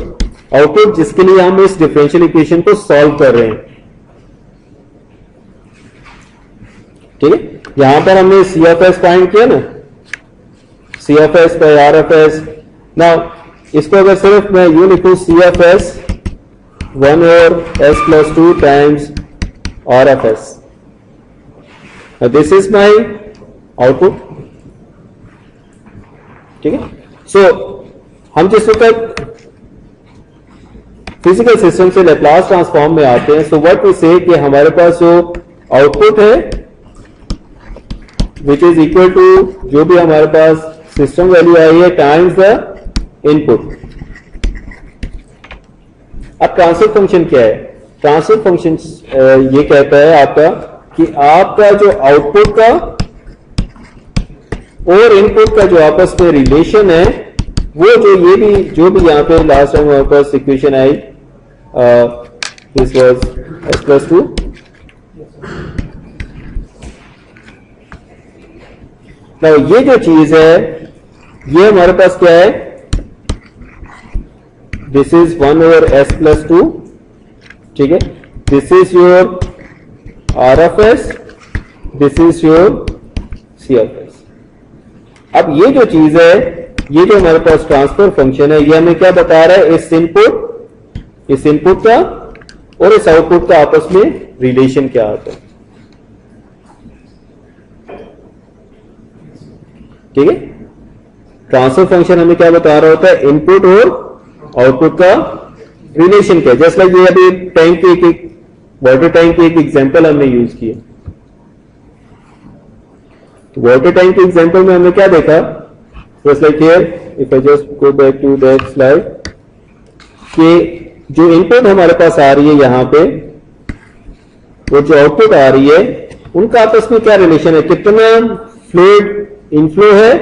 output, जिसके लिए हम इस डिफरेंशियल इक्वेशन को सॉल्व कर रहे हैं। ठीक है, यहां पर हमने सी ऑफ एस फाइंड किया ना, C of S by R of S. Now इसको अगर सिर्फ मैं यू लिखूं, सी ऑफ एस 1 और S plus 2 times R of S, this is my output. ठीक है, सो हम जिस वक्त फिजिकल सिस्टम से लैप्लास ट्रांसफॉर्म में आते हैं, सो व्हाट वी से कि हमारे पास जो आउटपुट है विच इज इक्वल टू जो भी हमारे पास सिस्टम वैल्यू आई है टाइम्स द इनपुट। अब ट्रांसफर फंक्शन क्या है? ट्रांसफर फंक्शन ये कहता है आपका कि आपका जो आउटपुट का और इनपुट का जो आपस में रिलेशन है, वो जो भी यहां पे लास्ट टाइम हमारे पास इक्वेशन आई, this was S plus 2, now ये जो चीज है ये हमारे पास क्या है, this is 1 over S plus 2। ठीक है, this is your R of S, this is your C of S. अब ये जो चीज है, ये जो हमारे पास ट्रांसफर फंक्शन है, ये हमें क्या बता रहा है, इस इनपुट का और इस आउटपुट का आपस में रिलेशन क्या आता है। ठीक है, ट्रांसफर फंक्शन हमें क्या बता रहा होता है, इनपुट और आउटपुट का रिलेशन क्या है। जस्ट लाइक ये अभी टैंक की एक वाटर टैंक की एक एग्जांपल हमने यूज किया, तो वाटर टैंक के एग्जांपल में हमने क्या देखा, just like here if I just go back to that slide, कि जो इनपुट हमारे पास आ रही है यहां पे और जो आउटपुट आ रही है, उनका आपस में क्या रिलेशन है, कितना फ्लूइड इनफ्लो है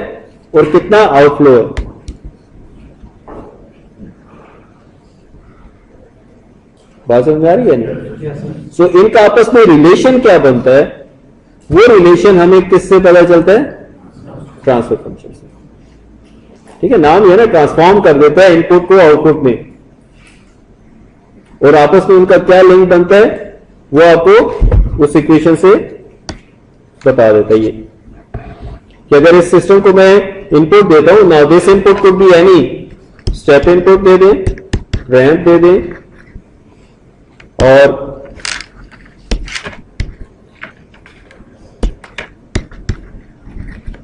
और कितना आउटफ्लो है। बात समझ आ रही है ना? सो इनका आपस में रिलेशन क्या बनता है, वो रिलेशन हमें किससे पता चलता है, ट्रांसफर फंक्शन से। ठीक है, नाम ये ना ट्रांसफॉर्म कर देता है इनपुट को आउटपुट में, और आपस में उनका क्या लिंक बनता है वो आपको उस इक्वेशन से बता देता है। ये कि अगर इस सिस्टम को मैं इनपुट देता हूं, now this input could be any step input दे दें, रैंप दे दें, और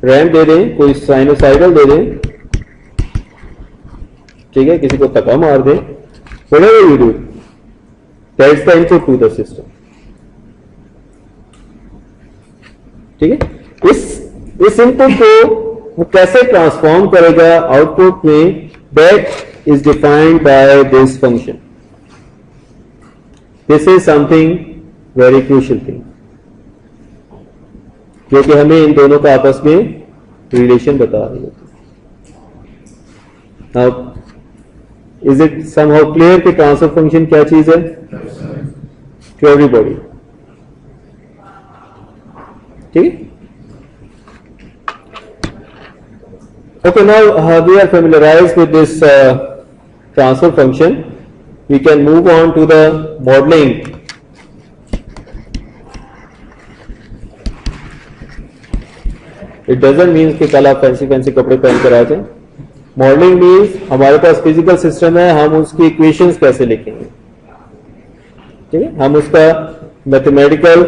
रैंप दे दें, कोई साइनोसाइडल दे दें, ठीक है, किसी को धक्का मार दें, whatever you do, that's the input to the system। ठीक है, इस इनपुट को वो कैसे ट्रांसफॉर्म करेगा आउटपुट में, that is defined by this function. This is something very crucial thing, क्योंकि हमें इन दोनों का आपस में रिलेशन बता रही होती है। Now is it somehow clear कि ट्रांसफर फंक्शन क्या चीज है टू एवरीबॉडी? ठीक है, okay, now we are familiarized with this transfer function, we can move on to the modeling. It doesn't mean कि कल आप फैंसी कपड़े पहन कर आ जाएं. मॉडलिंग मीन्स हमारे पास फिजिकल सिस्टम है, हम उसकी इक्वेशंस कैसे लिखेंगे, ठीक है, हम उसका मैथमेटिकल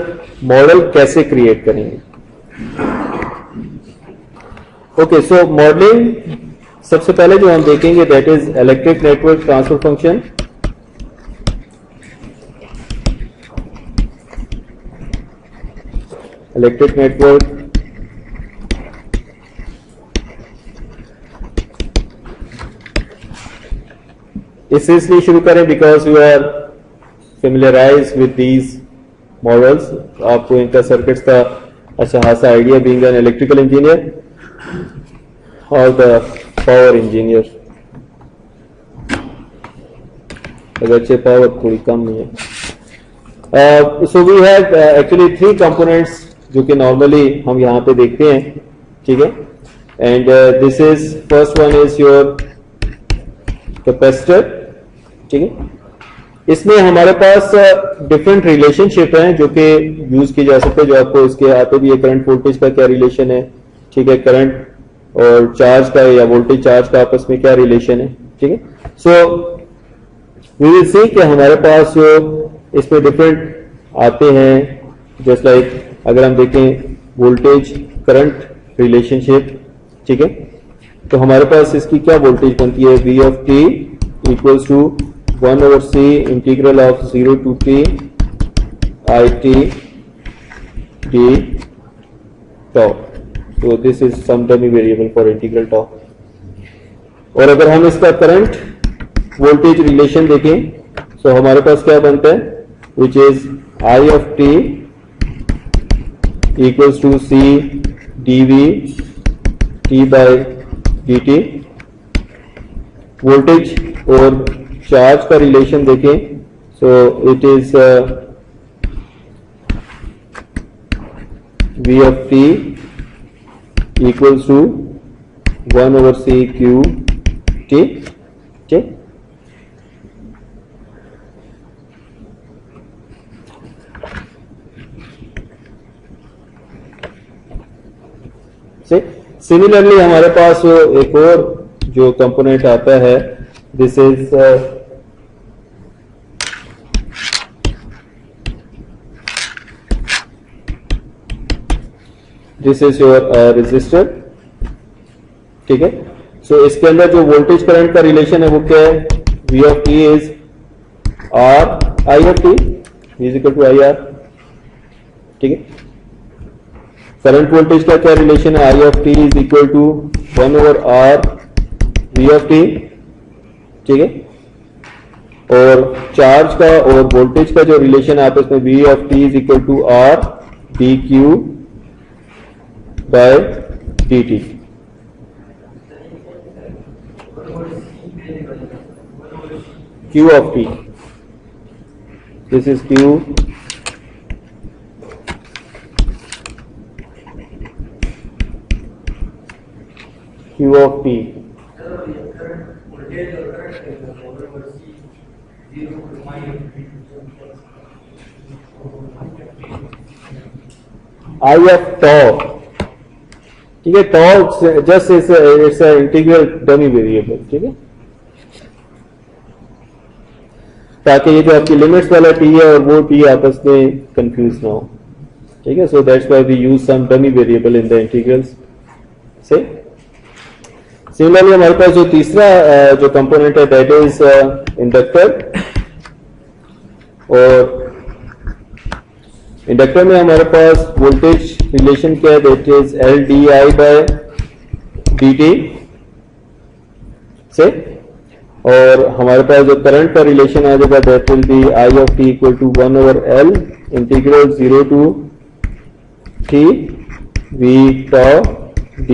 मॉडल कैसे क्रिएट करेंगे. ओके, सो मॉडलिंग सबसे पहले जो हम देखेंगे that is electric network transfer function. Electric network इसे इसलिए शुरू करें because you are familiarize with these models. आपको इनका सर्किट्स का अच्छा खासा idea being an electrical engineer और द पावर इंजीनियर. अगरचे पावर थोड़ी कम नहीं है. So we have actually 3 components जो कि नॉर्मली हम यहां पे देखते हैं, ठीक है. And this is first one is your capacitor, ठीक है. इसमें हमारे पास डिफरेंट रिलेशनशिप हैं जो कि यूज की जा सकते हैं, जो आपको इसके आते भी है. करंट वोल्टेज का क्या रिलेशन है, ठीक है, करंट और चार्ज का या वोल्टेज चार्ज का आपस में क्या रिलेशन है, ठीक है. सो वी विल सी कि हमारे पास जो इसमें डिफरेंट आते हैं, जस्ट लाइक अगर हम देखें वोल्टेज करंट रिलेशनशिप, ठीक है, तो हमारे पास इसकी क्या वोल्टेज बनती है, V of T equals to 1/c integral of 0 to t I t d tau. So this is some dummy variable for integral tau. और अगर हम इसका करंट वोल्टेज रिलेशन देखें तो हमारे पास क्या बनता है, which is I of t equals to c dv t by dt. Voltage और चार्ज का रिलेशन देखें, so it is v of t equals to 1/c q t, ठीक. सिमिलरली हमारे पास एक और जो कंपोनेंट आता है, दिस इज योर रेजिस्टर, ठीक है. सो इसके अंदर जो वोल्टेज करंट का रिलेशन है वो क्या है, v of t is r I of t is equal to IR, ठीक है. करंट वोल्टेज का क्या रिलेशन है, I of t is equal to 1/r v of t, ठीक है. और चार्ज का और वोल्टेज का जो रिलेशन है आपस में v of t is equal to r dq by dt. q of t, this is q of t. I of tau, ठीक है. tau just it's integral dummy variable, ठीक है, ताकि ये जो आपकी लिमिट्स वाला t है और वो t आपस में कंफ्यूज ना हो, ठीक है. So that's why we use some dummy variable in the integrals say. Similarly हमारे पास जो तीसरा जो कंपोनेंट है दैट इज इंडक्टर. और इंडक्टर में हमारे पास वोल्टेज रिलेशन क्या है, that is L di by dt say. और हमारे पास जो करंट का रिलेशन आ जाएगा that will be I of t equal to 1/L integral 0 to t v tau d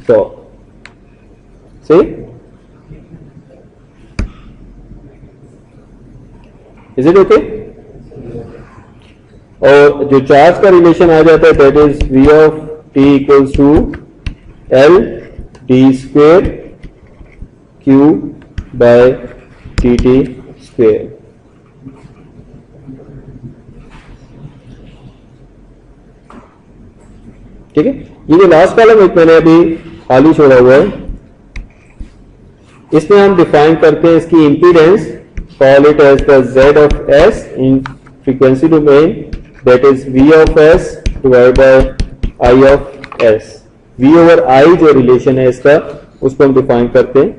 tau. See? Is it okay? और जो चार्ज का रिलेशन आ जाता है that is v of t equals to L d square q by T T square. ठीक है, ये जो लास्ट कॉलम एक मैंने अभी खाली छोड़ा हुआ है, इसमें हम डिफाइन करते हैं इसकी impedance, call it as the Z of S in frequency domain, that is V of S divide by I of S. V over I जो रिलेशन है इसका, उसको हम डिफाइन करते हैं।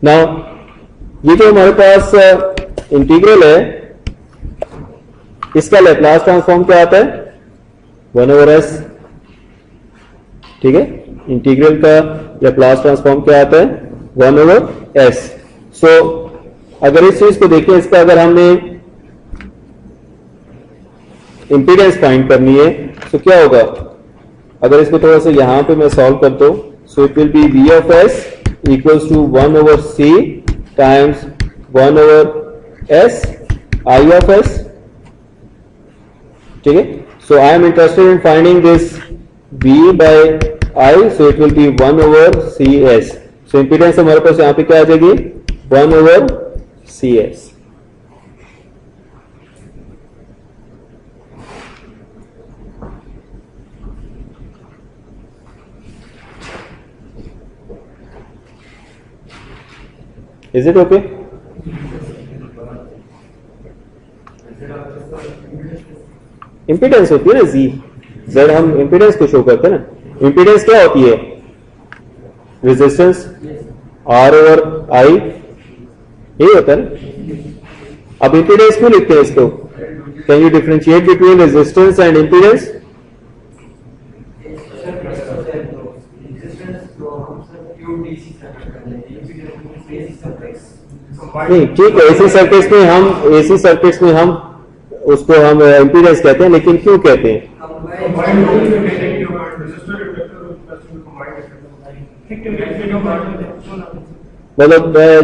नाउ ये जो हमारे पास इंटीग्रल है, इसका लैप्लास ट्रांसफॉर्म क्या आता है? 1 ओवर एस। ठीक है, इंटीग्रल का लैप्लास ट्रांसफॉर्म क्या आता है? 1 ओवर एस। सो अगर इस चीज को देखें, इसका अगर हमने इंपीडेंस फाइंड करनी है तो क्या होगा? अगर इसको थोड़ा सा यहां पे मैं सॉल्व कर दूं, so it will be V of S equals to 1 over C times 1 over S I of S. ठीक है, so I am interested in finding this v by i, so it will be 1 over C S. सो impedance हमारे पास यहां पे क्या आ जाएगी? 1 over C S. Is it okay? Impedance होती है ना जी, जेड हम इंपीडेंस को शो करते हैं ना। इंपीडेंस क्या होती है? रेजिस्टेंस आर ओवर आई, यही होता है ना। अब इंपीडेंस क्यों लिखते हैं इसको? Can you differentiate between resistance and impedance? नहीं, ठीक है, एसी सर्किट्स में हम उसको हम इंपीडेंस कहते हैं, लेकिन क्यों कहते हैं? मतलब मैं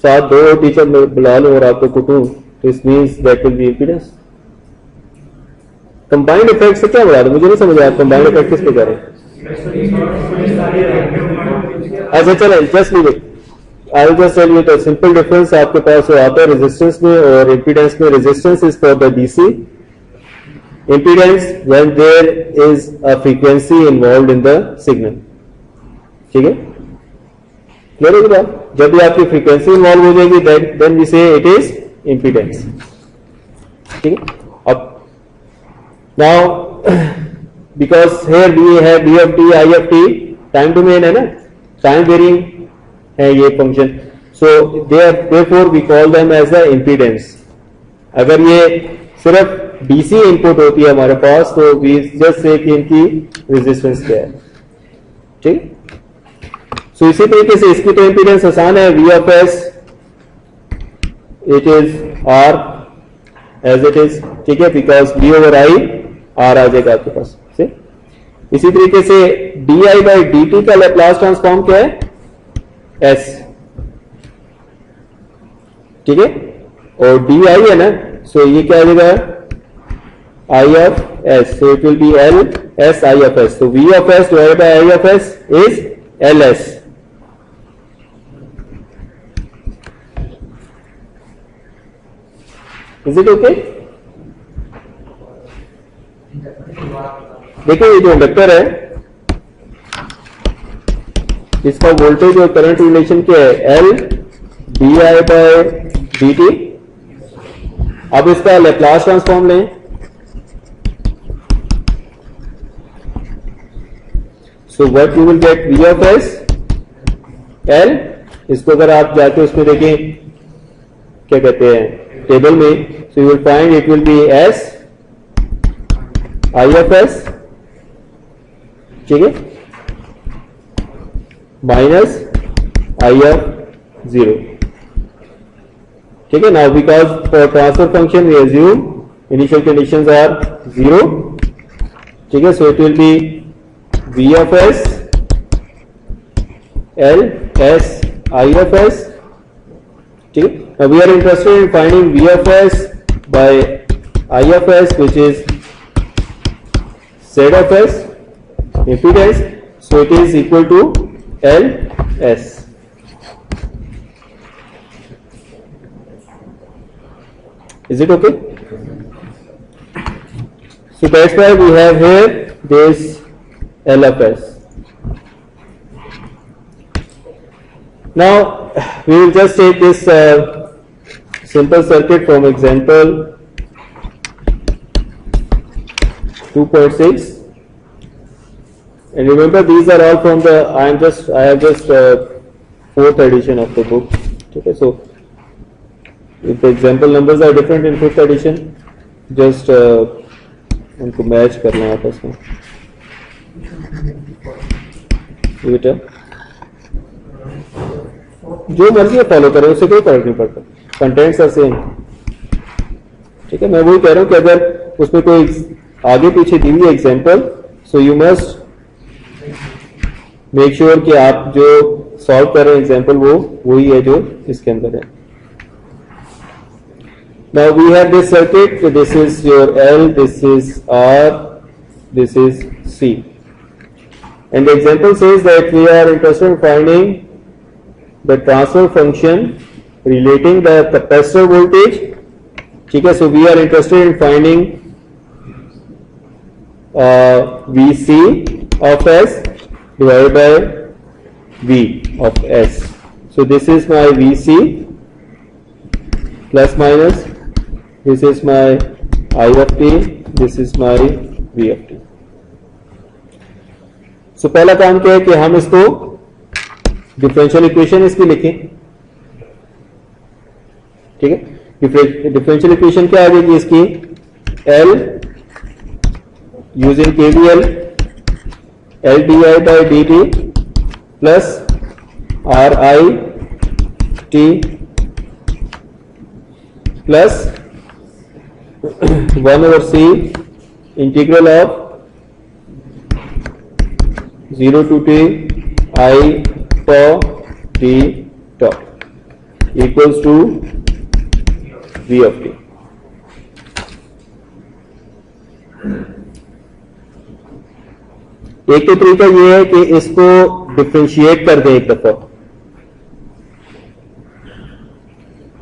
साथ 2 टीचर बुला लूं और आपको कुटूं, तो इस means that will B impedance. Combined effect से क्या बुला रहे? मुझे नहीं समझ आया, कंबाइंड इफेक्ट किस पे कह रहे हैं? अच्छा चलो, just leave it, I will just tell you the simple difference. आपके पास वो आता है रेजिस्टेंस में और इंपीडेंस में। Resistance is for the DC, impedance when there is a frequency involved in the signal. ठीक है, क्लियर है बात? जब भी आपकी फ्रीक्वेंसी इन्वॉल्व हो जाएगी, then we say it is impedance. ठीक है, अब now because here we have D of T I of T, time domain है ना, टाइम वेरिंग है ये function, so therefore we call them as a impedance. अगर ये सिर्फ डीसी इनपुट होती है हमारे पास, तो वी जस्ट से कि इनकी रेजिस्टेंस क्या है। ठीक, सो इसी तरीके से इसकी तो इंपीडेंस आसान है, V of s it is R as it is. ठीक है, because V over I R आ जाएगा आपके पास से। इसी तरीके से d i by D t का लैप्लास ट्रांसफॉर्म क्या है? एस। ठीक है, और डी आई है ना, सो ये क्या आ जाएगा? I of s, so it will be L S I of s. तो V of s divided by I of s is L s. Is it okay? देखो ये जो इंडक्टर है, इसका वोल्टेज और करंट रिलेशन क्या है? L D I by D T. अब इसका लैप्लास ट्रांसफॉर्म लें, so what you will get? V of S L. इसको अगर आप जाके उसमें देखें क्या कहते हैं टेबल में, so you will find it will be S I of S. ठीक है, माइनस आई ऑफ 0। ठीक है, now because for transfer function we assume initial conditions are 0। ठीक है, so it will be V of S L S I of S. ठीक है, now we are interested in finding v of s by I of s, which is z of s impedance, so it is equal to L S. Is it okay? So that's why we have here this L of S. Now we will just take this simple circuit from example 2.6, and remember these are all from the I have just fourth edition of the book. Okay, so if the example numbers are different in fifth edition, just उनको match करना है आपस में. बेटा जो मर्जी follow करें उससे कोई फर्क नहीं पड़ता, कंटेंट्स आर सेम. ठीक है, मैं वही कह रहा हूं कि अगर उसमें कोई आगे पीछे दी हुई example, so you must make sure कि आप जो सॉल्व कर रहे हैं एग्जाम्पल वो वही है जो इसके अंदर है. Now we have this circuit, so this is your L, this is R, this is C. And the example says that we are interested in finding the transfer function relating the capacitor voltage. ठीक है, so we are interested in finding VC of S divided by V of S. So this is my VC plus minus. This is my I of t, this is my V of t. So पहला काम क्या है कि हम इसको differential equation इसकी लिखें. ठीक है, डिफरेंशियल इक्वेशन क्या आ जाएगी इसकी? L using KVL L di by dt plus RI t plus 1 over C integral of 0 to t I tau d tau equals to V of t. एक तो तरीका ये है कि इसको डिफरेंशिएट कर दें एक दफा.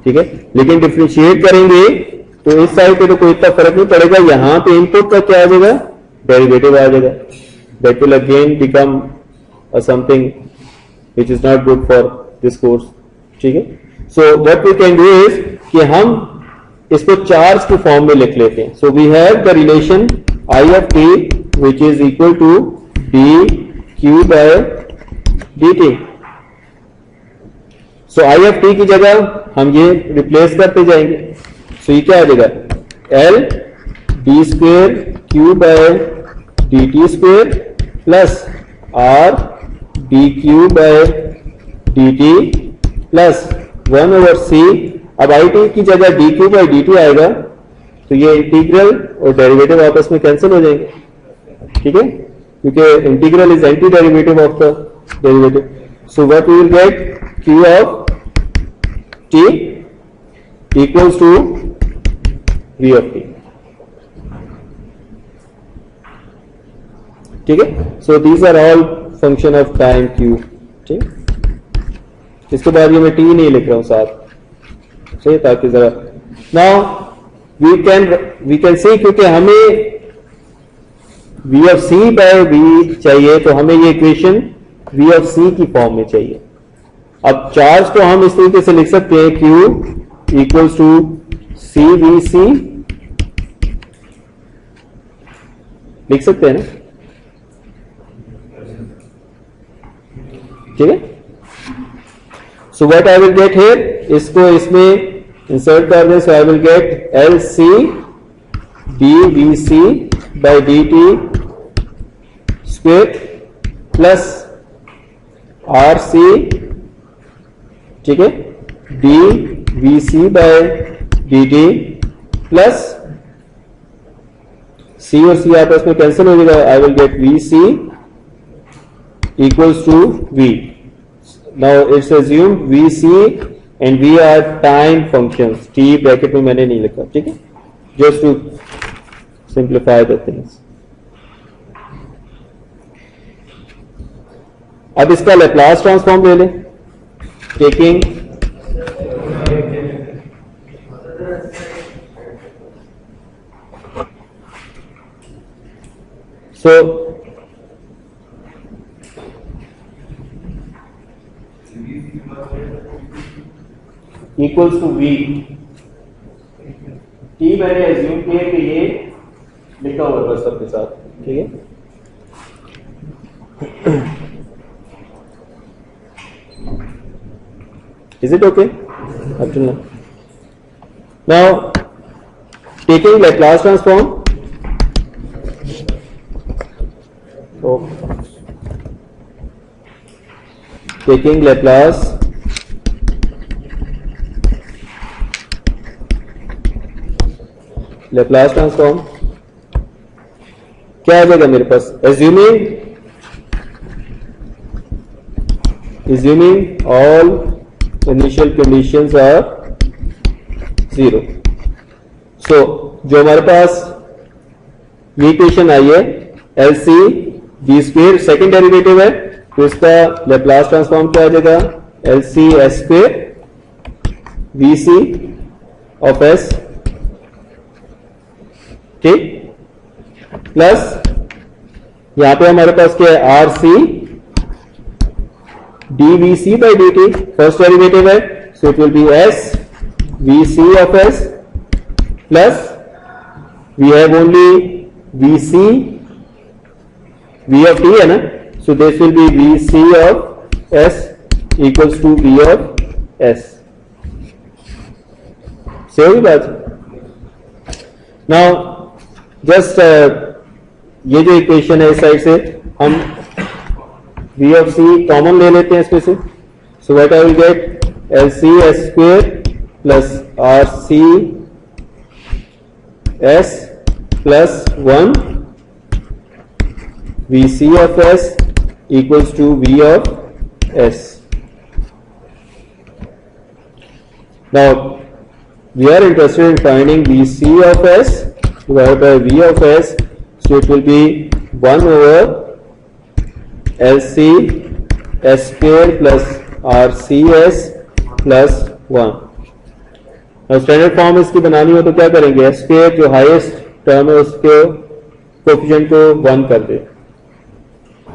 ठीक है, लेकिन डिफरेंशिएट करेंगे तो इस साइड पे तो कोई इतना फर्क नहीं पड़ेगा. यहां पे इनपुट का क्या आ जाएगा? डेरिवेटिव आ जाएगा. That will again become something which is not good for this course. ठीक है, so what we can do is कि हम इसको चार्ज की फॉर्म में लिख लेते हैं. So we have the relation I of T which is equal to D Q by D T. So I of T की जगह हम ये रिप्लेस करते जाएंगे. सो ये क्या आ जाएगा? L D square Q by D T square plus R D Q by D T plus 1 over C. अब आई टी की जगह D Q by D T आएगा तो ये इंटीग्रल और डेरिवेटिव आपस में कैंसिल हो जाएंगे. ठीक है, क्योंकि integral is anti derivative of the derivative. So what we will get? Q of T equals to V of t. ठीक है, so these are all function of time q. ठीक, इसके बाद ये मैं t नहीं लिख रहा हूं साथ, सही, ताकि जरा नाउ वी कैन से, क्योंकि हमें V of c by V चाहिए तो हमें ये इक्वेशन V of c की फॉर्म में चाहिए. अब चार्ज तो हम इस तरीके से लिख सकते हैं q equals to CVC, लिख सकते हैं ना? ठीक है, so what I will get here, इसको इसमें इंसर्ट कर दें. So I will get LC DVC by DT square plus RC, ठीक है, DVC by dt plus C और C आपस में कैंसिल हो जाएगा. I will get VC equals to V. Now it's assumed VC and V are time functions. T bracket में मैंने नहीं लिखा. ठीक है, just to simplify the things. अब इसका लैप्लास ट्रांसफॉर्म ले लें, taking so equals to V, T मैंने एज्यूम किया कि ये लिखा हुआ बस सबके साथ, ठीक है। Is it okay? Up till now. Now, taking Laplace transform. So, taking Laplace transform, क्या आ जाएगा मेरे पास? Assuming all initial conditions are 0. So, जो हमारे पास ये इक्वेशन आई है LC v square second derivative है, तो इसका लेप्लास ट्रांसफॉर्म क्या आ जाएगा? LC s square VC of s, ठीक, प्लस यहां पे हमारे पास क्या है? RC dVC by dt, first derivative है, so it will be s VC of s plus we have only VC V of t है ना, so this will be VC of s equals to V of s। सही होगी बात? Now just ये जो equation है इस side से हम V of c कॉमन ले लेते हैं इसमें से, सो what I will get? LC s square plus RC s plus 1 VC of s equals to V of s। Now we are interested in finding VC of s divided by V of s, so it will be 1 over LC s square plus RCS plus 1। अब standard form इसकी बनानी हो तो क्या करेंगे? s square जो highest term है उसके कोएफिशिएंट को 1 कर दे,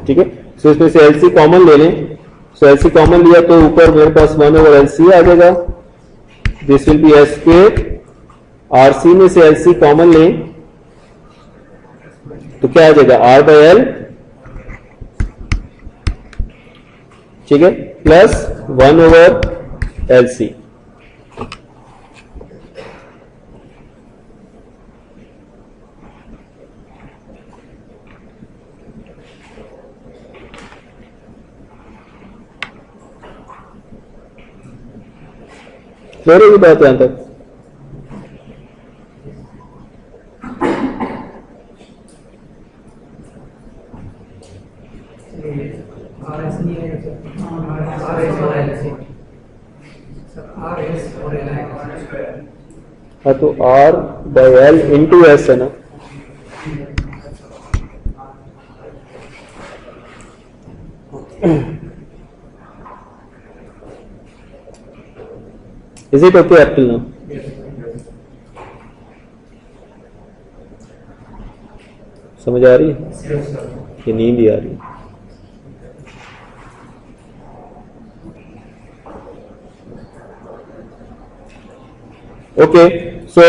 ठीक है। सो इसमें से LC कॉमन ले लें, सो LC कॉमन लिया तो ऊपर मेरे पास 1 ओवर LC आ जाएगा, this will be s square, RC में से LC कॉमन लें तो क्या आ जाएगा? R by L, ठीक है, प्लस 1 ओवर LC। क्लियर होगी बात यहां तक? हाँ, तो R by L into S है ना, is it okay up till now? समझ आ रही है कि नींद ही आ रही है? ओके, सो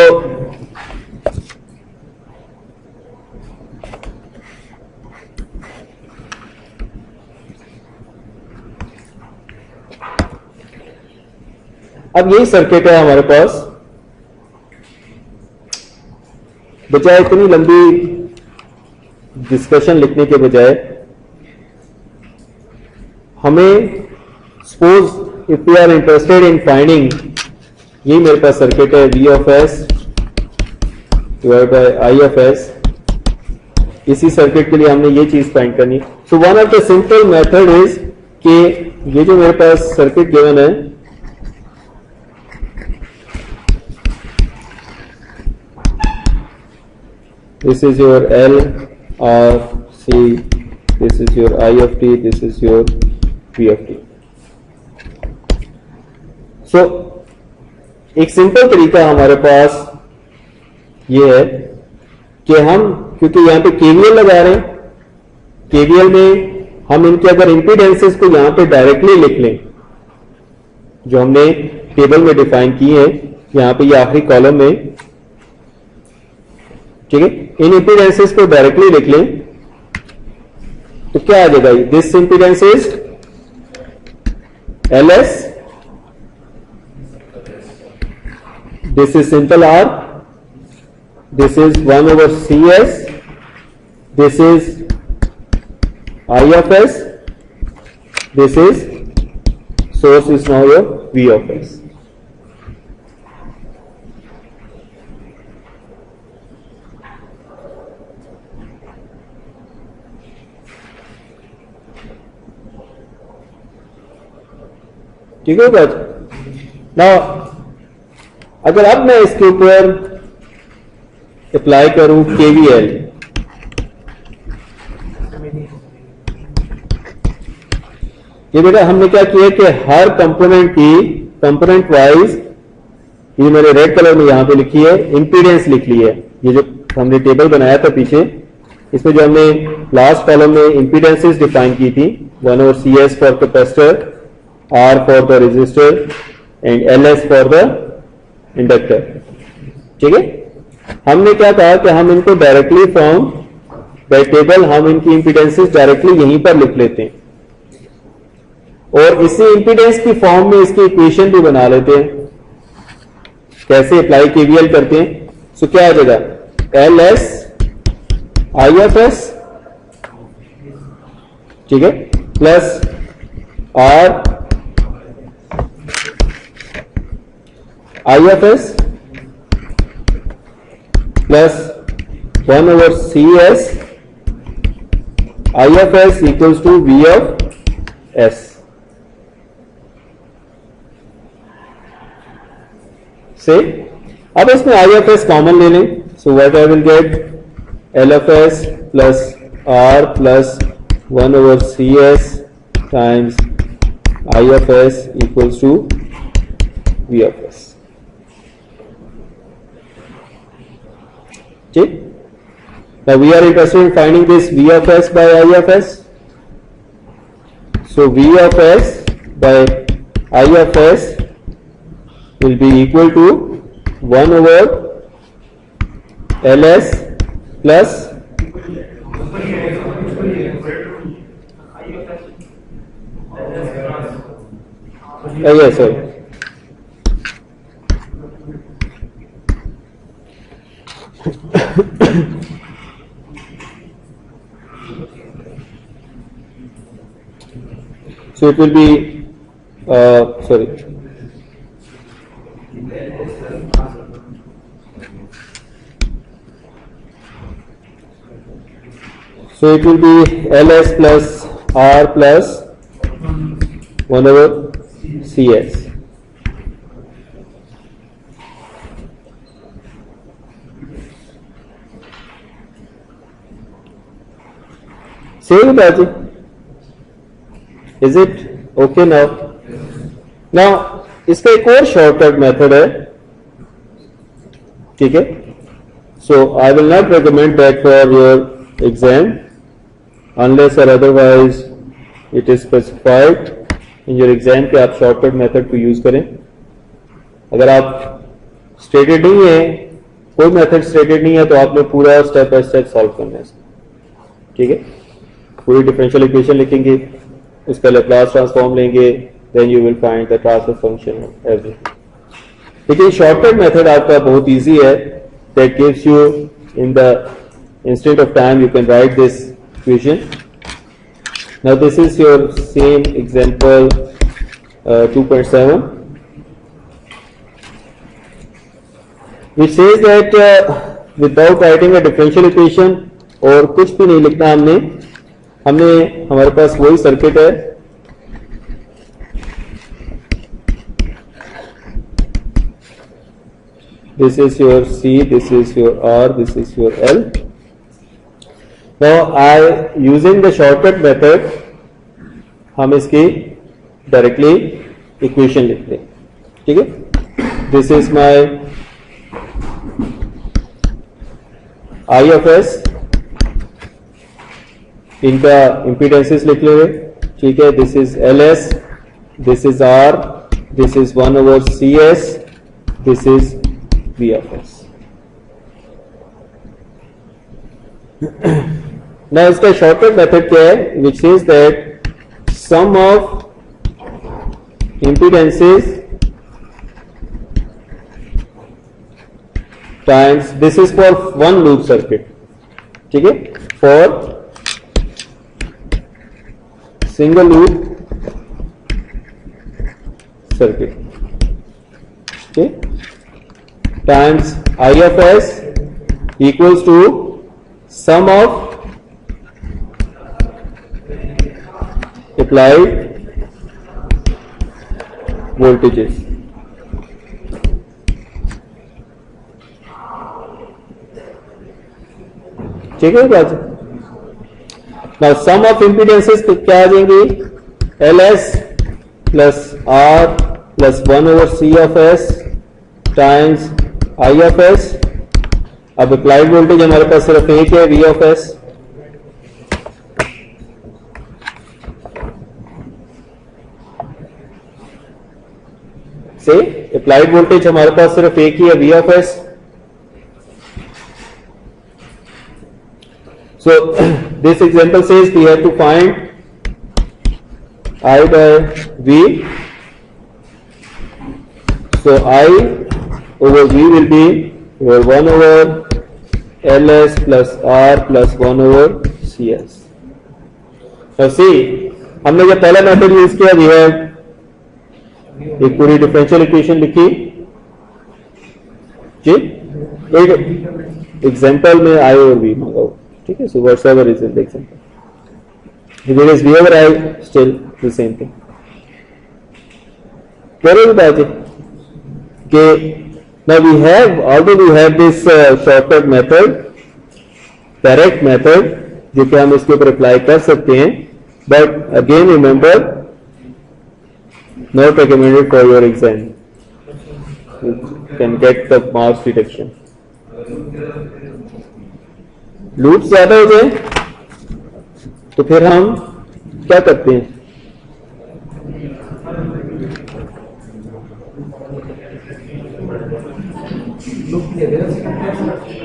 अब यही सर्किट है हमारे पास, बजाय इतनी लंबी डिस्कशन लिखने के बजाय हमें suppose if we are interested in finding, ये मेरे पास सर्किट है V of s divide by I of s, इसी सर्किट के लिए हमने ये चीज फाइंड करनी। So one of the simple method is कि ये जो मेरे पास सर्किट गिवन है, this is your L, R, C, this is your I of t, this is your V of t। So एक सिंपल तरीका हमारे पास ये है कि हम, क्योंकि यहां पे केवीएल लगा रहे हैं, केवीएल में हम इनके अगर इंपीडेंसेस को यहां पे डायरेक्टली लिख लें, जो हमने टेबल में डिफाइन की है यहां पे ये आखिरी कॉलम में, ठीक है, इन इंपीडेंसेस को डायरेक्टली लिख लें तो क्या आ जाएगा? This impedance is LS, this is simple R, this is 1 over CS, this is I of S, this is source is now your V of S. ठीक है बात ना? अगर अब मैं इसके ऊपर अप्लाई करूं KVL, ये बेटा हमने क्या किया कि हर कंपोनेंट की कंपोनेंट वाइज, ये मैंने रेड कलर में यहां पे लिखी है, इंपीडेंस लिख ली है। ये जो हमने टेबल बनाया था पीछे, इसमें जो हमने लास्ट कॉलम में इंपीडेंसेस डिफाइन की थी, 1 over CS for capacitor, R for the resistor and LS for the inductor, ठीक है। हमने क्या कहा कि हम इनको डायरेक्टली फ्रॉम बाय टेबल हम इनकी इंपीडेंसेस डायरेक्टली यहीं पर लिख लेते हैं और इसी इंपीडेंस की फॉर्म में इसकी इक्वेशन भी बना लेते हैं। कैसे अप्लाई केवीएल करते हैं? सो क्या आ जाएगा? LS IFS, ठीक है, plus R IFS plus 1 over CS IFS equals to V of S. से अब इसमें IFS कॉमन ले लें, so what I will get LFS plus R plus 1 over CS times IFS equals to V of S. ठीक, now we are interested in finding this V of S by I of S. So V of S by I of S will be equal to 1 over LS plus yes, sorry. So it will be sorry. So it will be LS plus R plus 1 over CS. Same logic. Is it okay now? Now इसका एक और shortcut method है, ठीक है। So I will not recommend that for your exam unless or otherwise it is specified in your exam कि आप shortcut method को use करें। अगर आप स्टेटेड नहीं है, कोई मेथड स्टेटेड नहीं है, तो आपने पूरा स्टेप बाय स्टेप सॉल्व करना है, ठीक है। पूरी डिफरेंशियल इक्वेशन लिखेंगे, उसका लैप्लास ट्रांसफॉर्म लेंगे, then you will find the transfer function everything. लेकिन शॉर्टकट मेथड आपका बहुत इजी है, that gives you in the instant of time you can write this equation. Now this is your same example 2.7 which says that without writing a differential equation, और कुछ भी नहीं लिखना हमने हमारे पास वही सर्किट है, this is your C, this is your R, this is your L. Now I using the shortcut method हम इसकी डायरेक्टली इक्वेशन लिखते हैं, ठीक है। This is my I of S इनका इम्पीडेंसेस लिख ले, ठीक है। This is L S, this is R, this is 1/CS, this is V of S। ना इसका शॉर्टकट मेथड क्या है, which is that sum of impedances times, this is for one loop circuit, ठीक है, for single loop circuit, okay, times I of S equals to sum of applied voltages, ठीक है बात। Now some of impedances क्या आ जाएंगी, L S plus R plus 1/C of S times I of S। अब applied voltage हमारे पास सिर्फ एक है, V of S। Say applied voltage हमारे पास सिर्फ एक ही है, V of S। So this example says we have to find I by V. So I over V will be 1/LS plus R plus 1/CS. So see, हमने जब पहला method use किया, we have एक पूरी differential equation लिखी जी, एक example में I और V मांगा, ठीक है। सो whatever is the example, if it is V over I, still the same thing। करो बात है कि now we have, although we have this shortcut method, direct method, जो कि हम इसके ऊपर अप्लाई कर सकते हैं, but again remember, not recommended for your exam, you can get the marks deduction। Loop ज्यादा हो जाए तो फिर हम क्या करते हैं,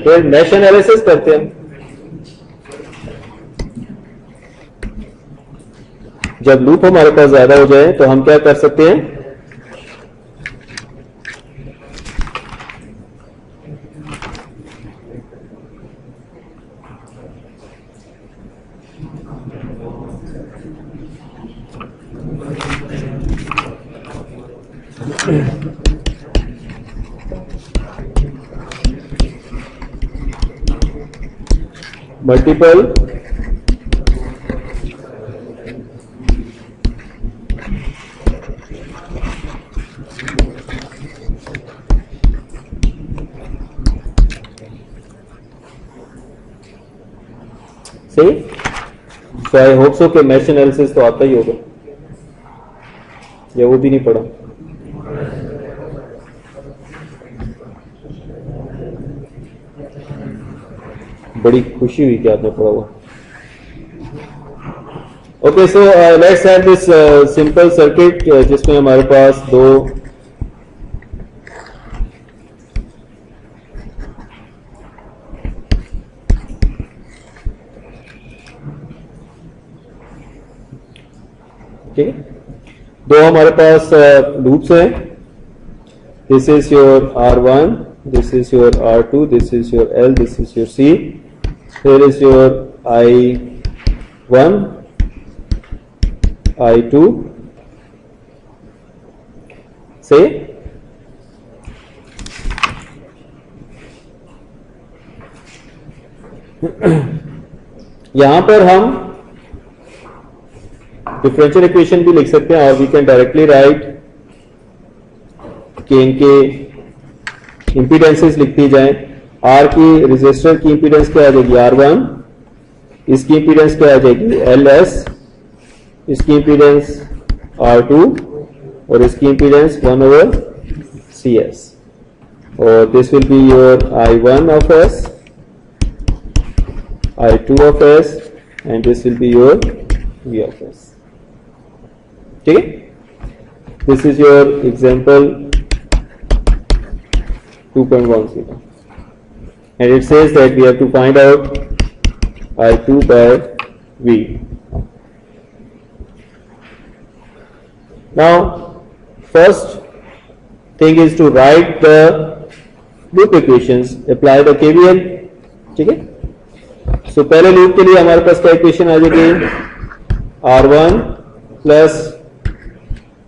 फिर मैश एनालिसिस करते हैं। जब लूप हमारे पास ज्यादा हो जाए तो हम क्या कर सकते हैं, मल्टीपल सही। सो आई होप सो कि मैश एनालिसिस तो आता ही होगा, या वो भी नहीं पढ़ा। बड़ी खुशी हुई कि आपने पढ़ा हुआ। Okay, so let's have this simple circuit जिसमें हमारे पास दो ठीक है, दो हमारे पास लूप्स हैं। This is your R1, this is your R2, this is your L, this is your C, here is your I1, I2, say यहां पर हम डिफरेंशियल इक्वेशन भी लिख सकते हैं, और वी कैन डायरेक्टली राइट कि इनके इंपीडेंसेस लिख दी जाए। आर की रेजिस्टर की इंपीडेंस क्या आ जाएगी, R1, इसकी इंपीडेंस क्या आ जाएगी, LS, इसकी इंपीडेंस R2, और इसकी इंपीडेंस 1/CS, और this will be your I1 of S, I2 of S, and this will be your V of s. ठीक है, this is your example 2.10 and it says that we have to find out I2 by V. Now first thing is to write the loop equations, apply the KVL. ठीक है, so पहले loop के लिए हमारे पास क्या इक्वेशन आ जाएगी, R1 plus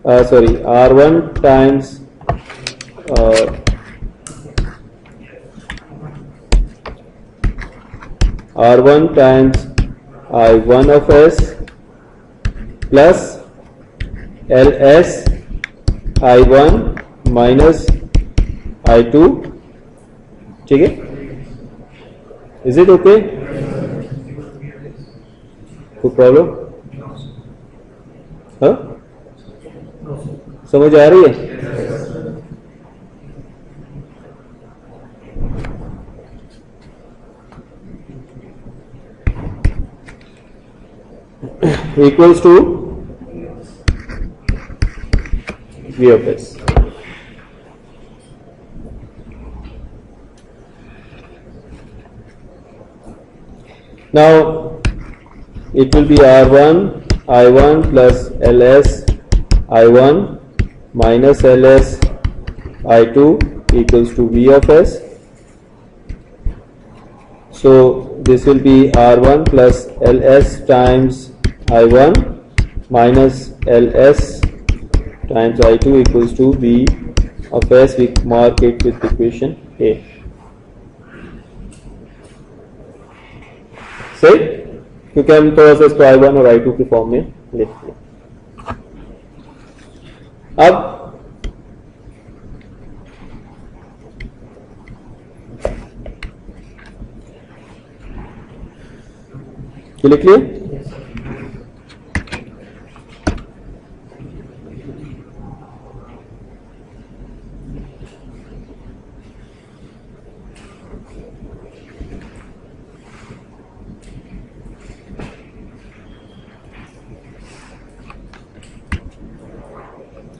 R1 times R1 times I1 of s plus LS I1 minus I2. ठीक है, is it okay? कोई प्रॉब्लम? हाँ, समझ आ रही है? Equals to V of s. Now it will be R1 I1 plus LS I1 minus LS I2 equals to V of s. So this will be R1 plus LS times I1 minus LS times I2 equals to V of s. We mark it with equation A. सही, क्योंकि हम थोड़ा सा इसको I1 और I2 के form में लिखते हैं. अब लिख लिए.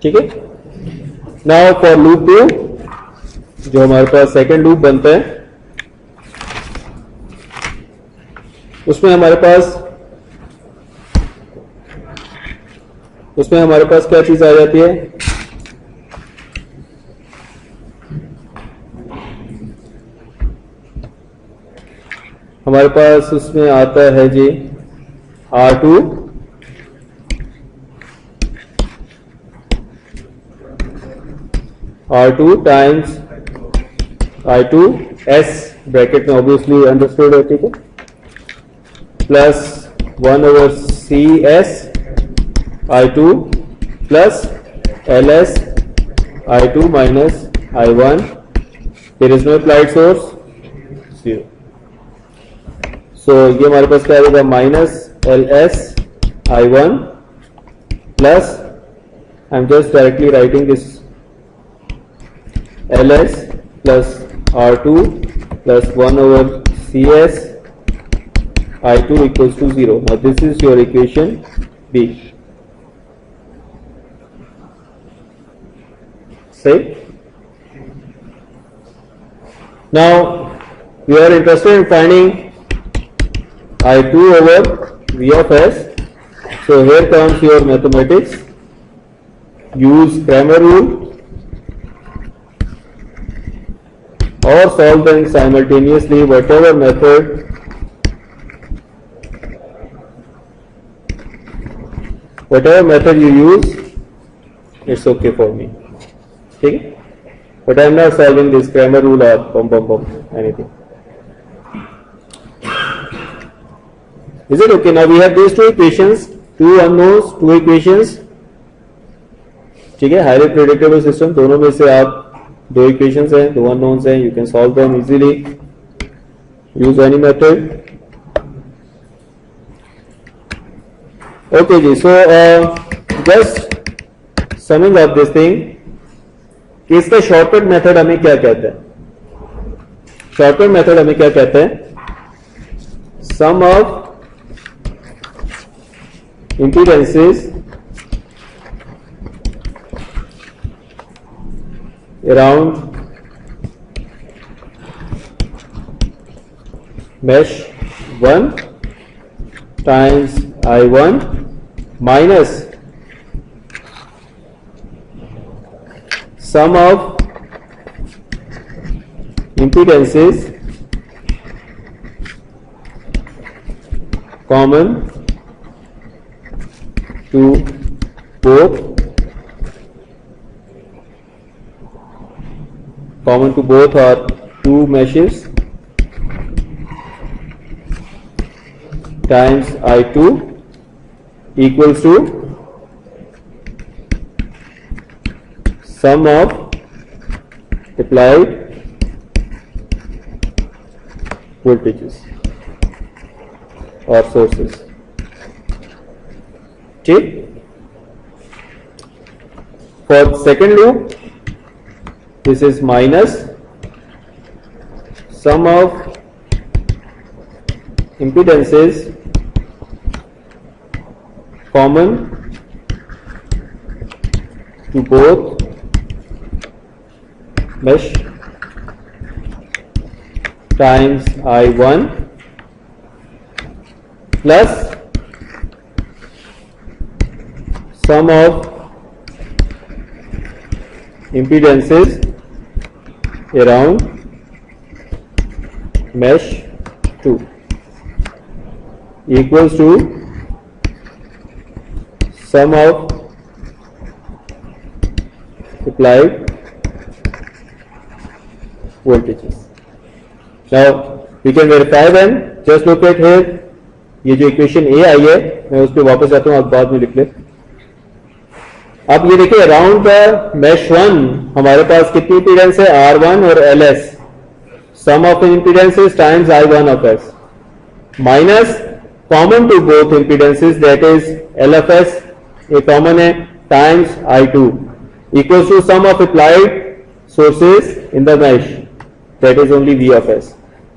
ठीक है, नाउ फॉर लूप 2 जो हमारे पास सेकेंड लूप बनता है, उसमें हमारे पास क्या चीज आ जाती है, हमारे पास उसमें आता है जी R2 times I2 S bracket में ऑब्वियसली अंडरस्टूड है. ठीक है, plus 1/CS I2 plus LS I2 minus I1. There is no applied source, 0. So ये हमारे पास क्या आएगा, minus LS I1 plus, I am just directly writing this, LS plus R2 plus 1/CS I2 equals to 0. Now this is your equation B. Say. Now we are interested in finding I2 over V of s. So here comes your mathematics. Use Cramer rule or solve them simultaneously. Whatever method you use, it's okay for me. Okay? But I am not solving this Cramer rule or anything. Is it okay? Now we have these two equations, two unknowns, two equations. ठीक है, highly predictable system, दोनों में से आप दो equations हैं, दो unknowns हैं, you can solve them easily, use any method. Okay जी, so just summing up this thing कि इसका शॉर्टकट मेथड हमें क्या कहता है. शॉर्टकट मेथड हमें क्या कहता है, सम of impedances around mesh 1 times I1 minus sum of impedances common to both or two meshes times I2 equals to sum of applied voltages or sources. ठीक. For second loop, this is minus sum of impedances common to both mesh times I1 plus sum of impedances around mesh 2 equals to sum of applied voltages. Now we can verify them. Just look at here. ये जो equation ए आई है मैं उस पर वापस जाता हूं, आप बाद में लिख ले. अब ये देखिए अराउंड द मेश 1 हमारे पास कितनी इंपीडेंस है R1 और LS, sum of impedances times I1 of S minus common to both impedances that is LFS, ये कॉमन है, times I2 equals to sum of applied sources in the mesh that is only V of S.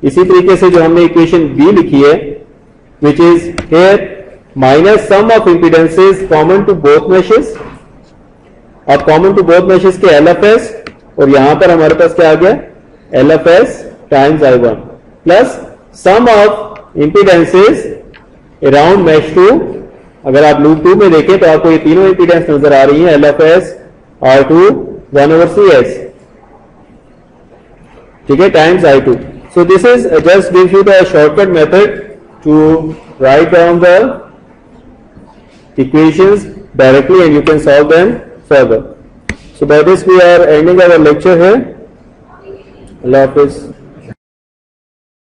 इसी तरीके से जो हमने equation बी लिखी है which is here minus sum of impedances common to both meshes. अब कॉमन टू बोथ मेशेस के LFS और यहां पर हमारे पास क्या आ गया LFS times I1 plus sum of impedances around mesh 2. अगर आप लूप 2 में देखें तो आपको ये तीनों इंपीडेंस नजर आ रही हैं, LFS R2 1/CS, ठीक है, times I2. So this is just gives you the shortcut method to write down the equations directly and you can solve them further. So by this we are ending our lecture here. Allah Hafiz.